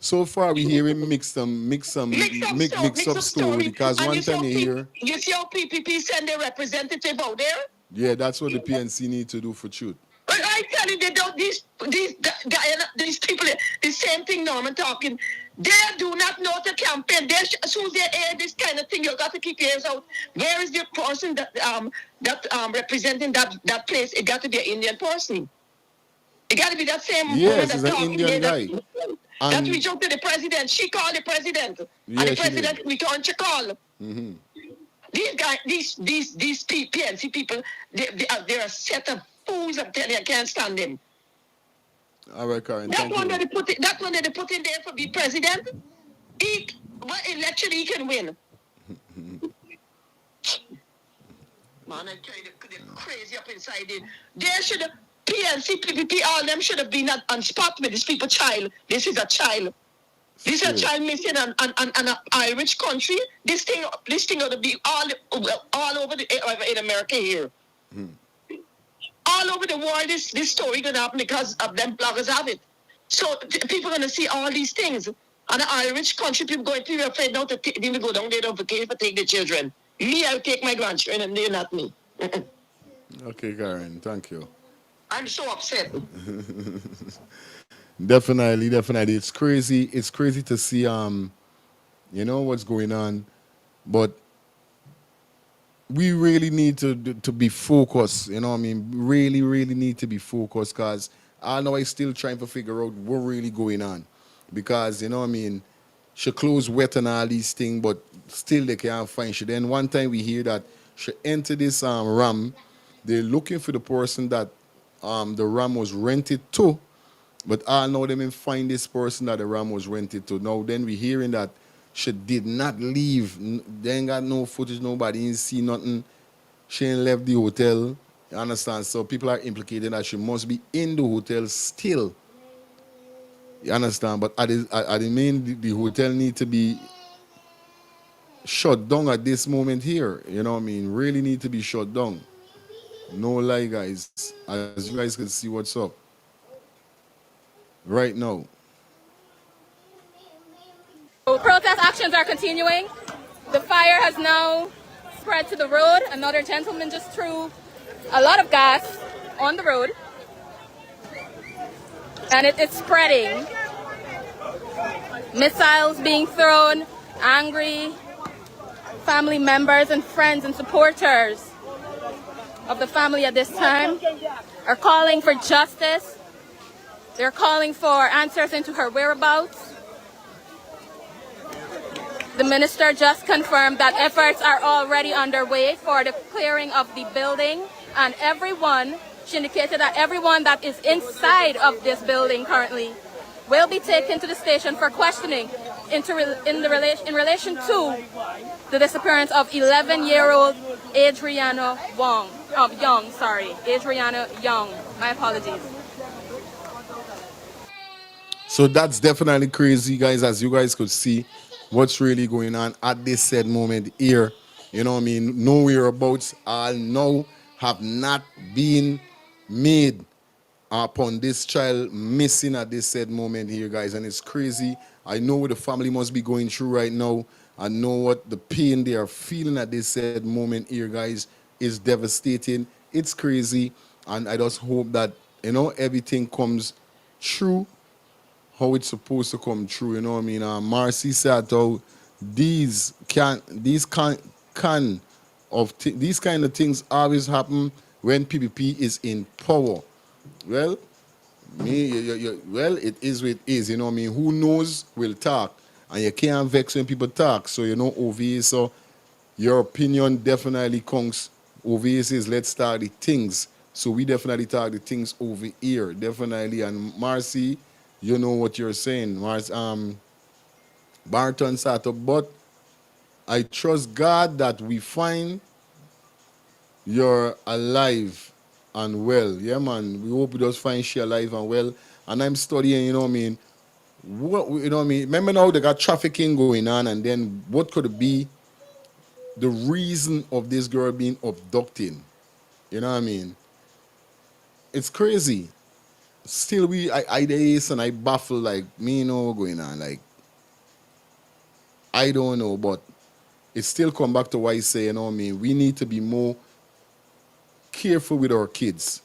So far, we hearing mix Mix up up story story. because And one time you hear, you see how PPP send their representative out there? yeah, that's what the PNC need to do for truth. But I tell you, they don't, these people, the same thing Norman talking, they do not know the campaign. As soon as they air this kind of thing, you got to keep your ears out. Where is the person that representing that place? It got to be an Indian person. It got to be that same woman Yes, that's he's an talking Indian there. guy. That reached out to the president. She called the president. Yeah, And the she did. president returned her call. Mm-hmm. These guys, these PNC people, they're a set of fools. I'm telling you, I can't stand them. All right, Karen, That thank one you. that they put in there for be president, what election he can win. Man, I tell you, they're crazy up inside it. They should have, PNC, PPP, all them should have been on spot with this people child. This is a child. This is a child missing an Irish country. This thing ought to be all over in America here. All over the world, this story gonna happen because of them bloggers have it. So people are gonna see all these things. And the Irish country, people going to be afraid now to even go down there to vacation for take the children. Me, I'll take my grandchildren, and they're not me. Okay, Karen, thank you. I'm so upset. Definitely. It's crazy. It's crazy to see what's going on, but we really need to be focused. You know what I mean? Really need to be focused because I know I still trying to figure out what really going on. Because, you know what I mean, she clothes wet and all these things, but still they can't find she. Then one time we hear that she entered this ram, they're looking for the person that the ram was rented to, but I know them and find this person that the ram was rented to. Now then we hearing that she did not leave. They ain't got no footage, nobody ain't see nothing. She ain't left the hotel. You understand? So people are implicating that she must be in the hotel still. You understand? But I mean the hotel need to be shut down at this moment here. You know what I mean? Really need to be shut down. No lie, guys. As you guys can see what's up right now. Protest actions are continuing. The fire has now spread to the road. Another gentleman just threw a lot of gas on the road. And it's spreading. Missiles being thrown, angry family members and friends and supporters of the family at this time are calling for justice. They're calling for answers into her whereabouts. The minister just confirmed that efforts are already underway for the clearing of the building, and she indicated that everyone that is inside of this building currently will be taken to the station for questioning in relation to the disappearance of 11-year-old Adriana Young. My apologies. So that's definitely crazy, guys, as you guys could see what's really going on at this said moment here. You know what I mean? No whereabouts all now have not been made upon this child missing at this said moment here, guys. And it's crazy. I know what the family must be going through right now. I know what the pain they are feeling at this said moment here, guys, is devastating. It's crazy. And I just hope that, everything comes true how it's supposed to come true, you know what I mean? Marcy said how these kind of things always happen when PPP is in power. Well, it is what it is, you know what I mean? Who knows will talk, and you can't vex when people talk. So over here, so your opinion definitely counts. Over here says let's start the things. So we definitely talk the things over here, definitely. And Marcy, you know what you're saying. Barton Sato, but I trust God that we find you're alive and well. Yeah, man. We hope we just find she alive and well. And I'm studying, you know what I mean? What you know what I mean? Remember now they got trafficking going on, and then what could it be the reason of this girl being abducted? You know what I mean? It's crazy. Still I days and I baffle like me know what's going on. Like I don't know, but it still come back to why I say, you know what I mean, we need to be more careful with our kids.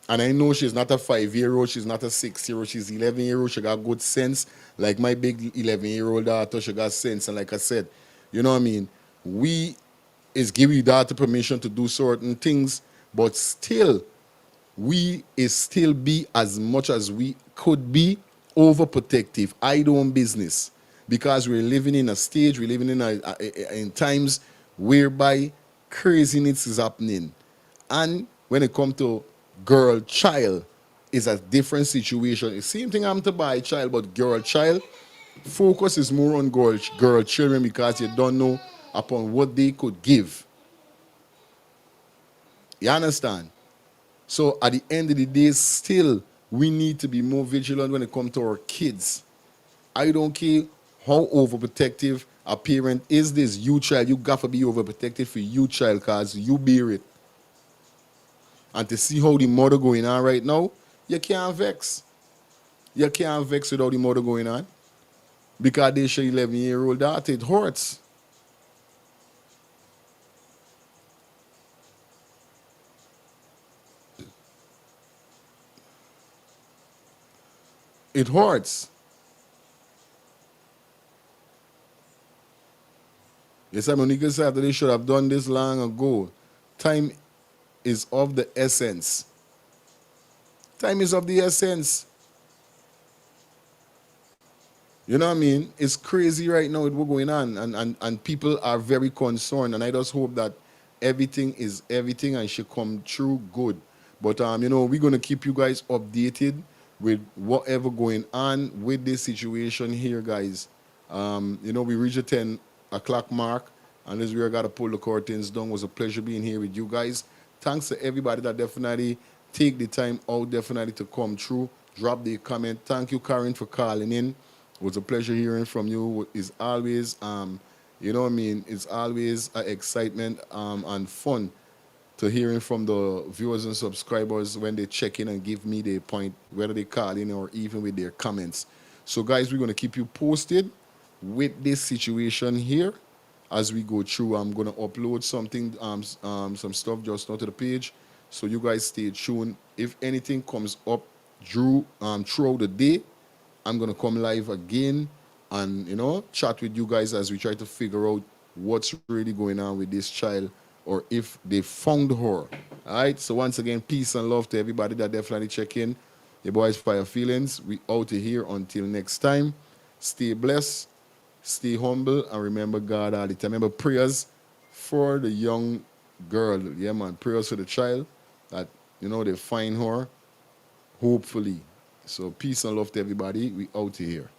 And I know she's not a 5-year-old, she's not a 6-year-old, she's 11-year-old, she got good sense. Like my big 11-year-old daughter, she got sense. And like I said, you know what I mean? We is giving your daughter permission to do certain things, but still, we is still be as much as we could be overprotective. I don't business. Because we're living in a stage, we're living in times whereby craziness is happening. And when it comes to girl child, is a different situation. The same thing happened to boy child, but girl child, focus is more on girl children because you don't know upon what they could give. You understand? So at the end of the day, still we need to be more vigilant when it comes to our kids. I don't care how overprotective a parent is this you child. You got to be overprotective for you child because you bear it. And to see how the mother going on right now, you can't vex. You can't vex without the mother going on. Because they show 11-year-old daughter, it hurts. It hurts. Yes, Monica said that they should have done this long ago. Time is of the essence. Time is of the essence. You know what I mean? It's crazy right now with what's going on, and people are very concerned. And I just hope that everything is everything and should come true good. But you know, we're gonna keep you guys updated with whatever going on with this situation here, guys. You know, we reached the 10 o'clock mark, and this we gotta pull the curtains down. It was a pleasure being here with you guys. Thanks to everybody that definitely take the time out, definitely to come through. Drop the comment. Thank you, Karen, for calling in. It was a pleasure hearing from you. It's always, you know what I mean, it's always an excitement and fun to hearing from the viewers and subscribers when they check in and give me their point, whether they call in or even with their comments. So, guys, we're going to keep you posted with this situation here as we go through. I'm going to upload something, some stuff just now to the page. So, you guys stay tuned. If anything comes up throughout the day, I'm going to come live again and, you know, chat with you guys as we try to figure out what's really going on with this child or if they found her. All right? So once again, peace and love to everybody that definitely check in. Your boys Fire Feelings. We out of here until next time. Stay blessed, stay humble, and remember God all the time. Remember prayers for the young girl. Yeah, man. Prayers for the child that, you know, they find her, hopefully. So peace and love to everybody. We out of here.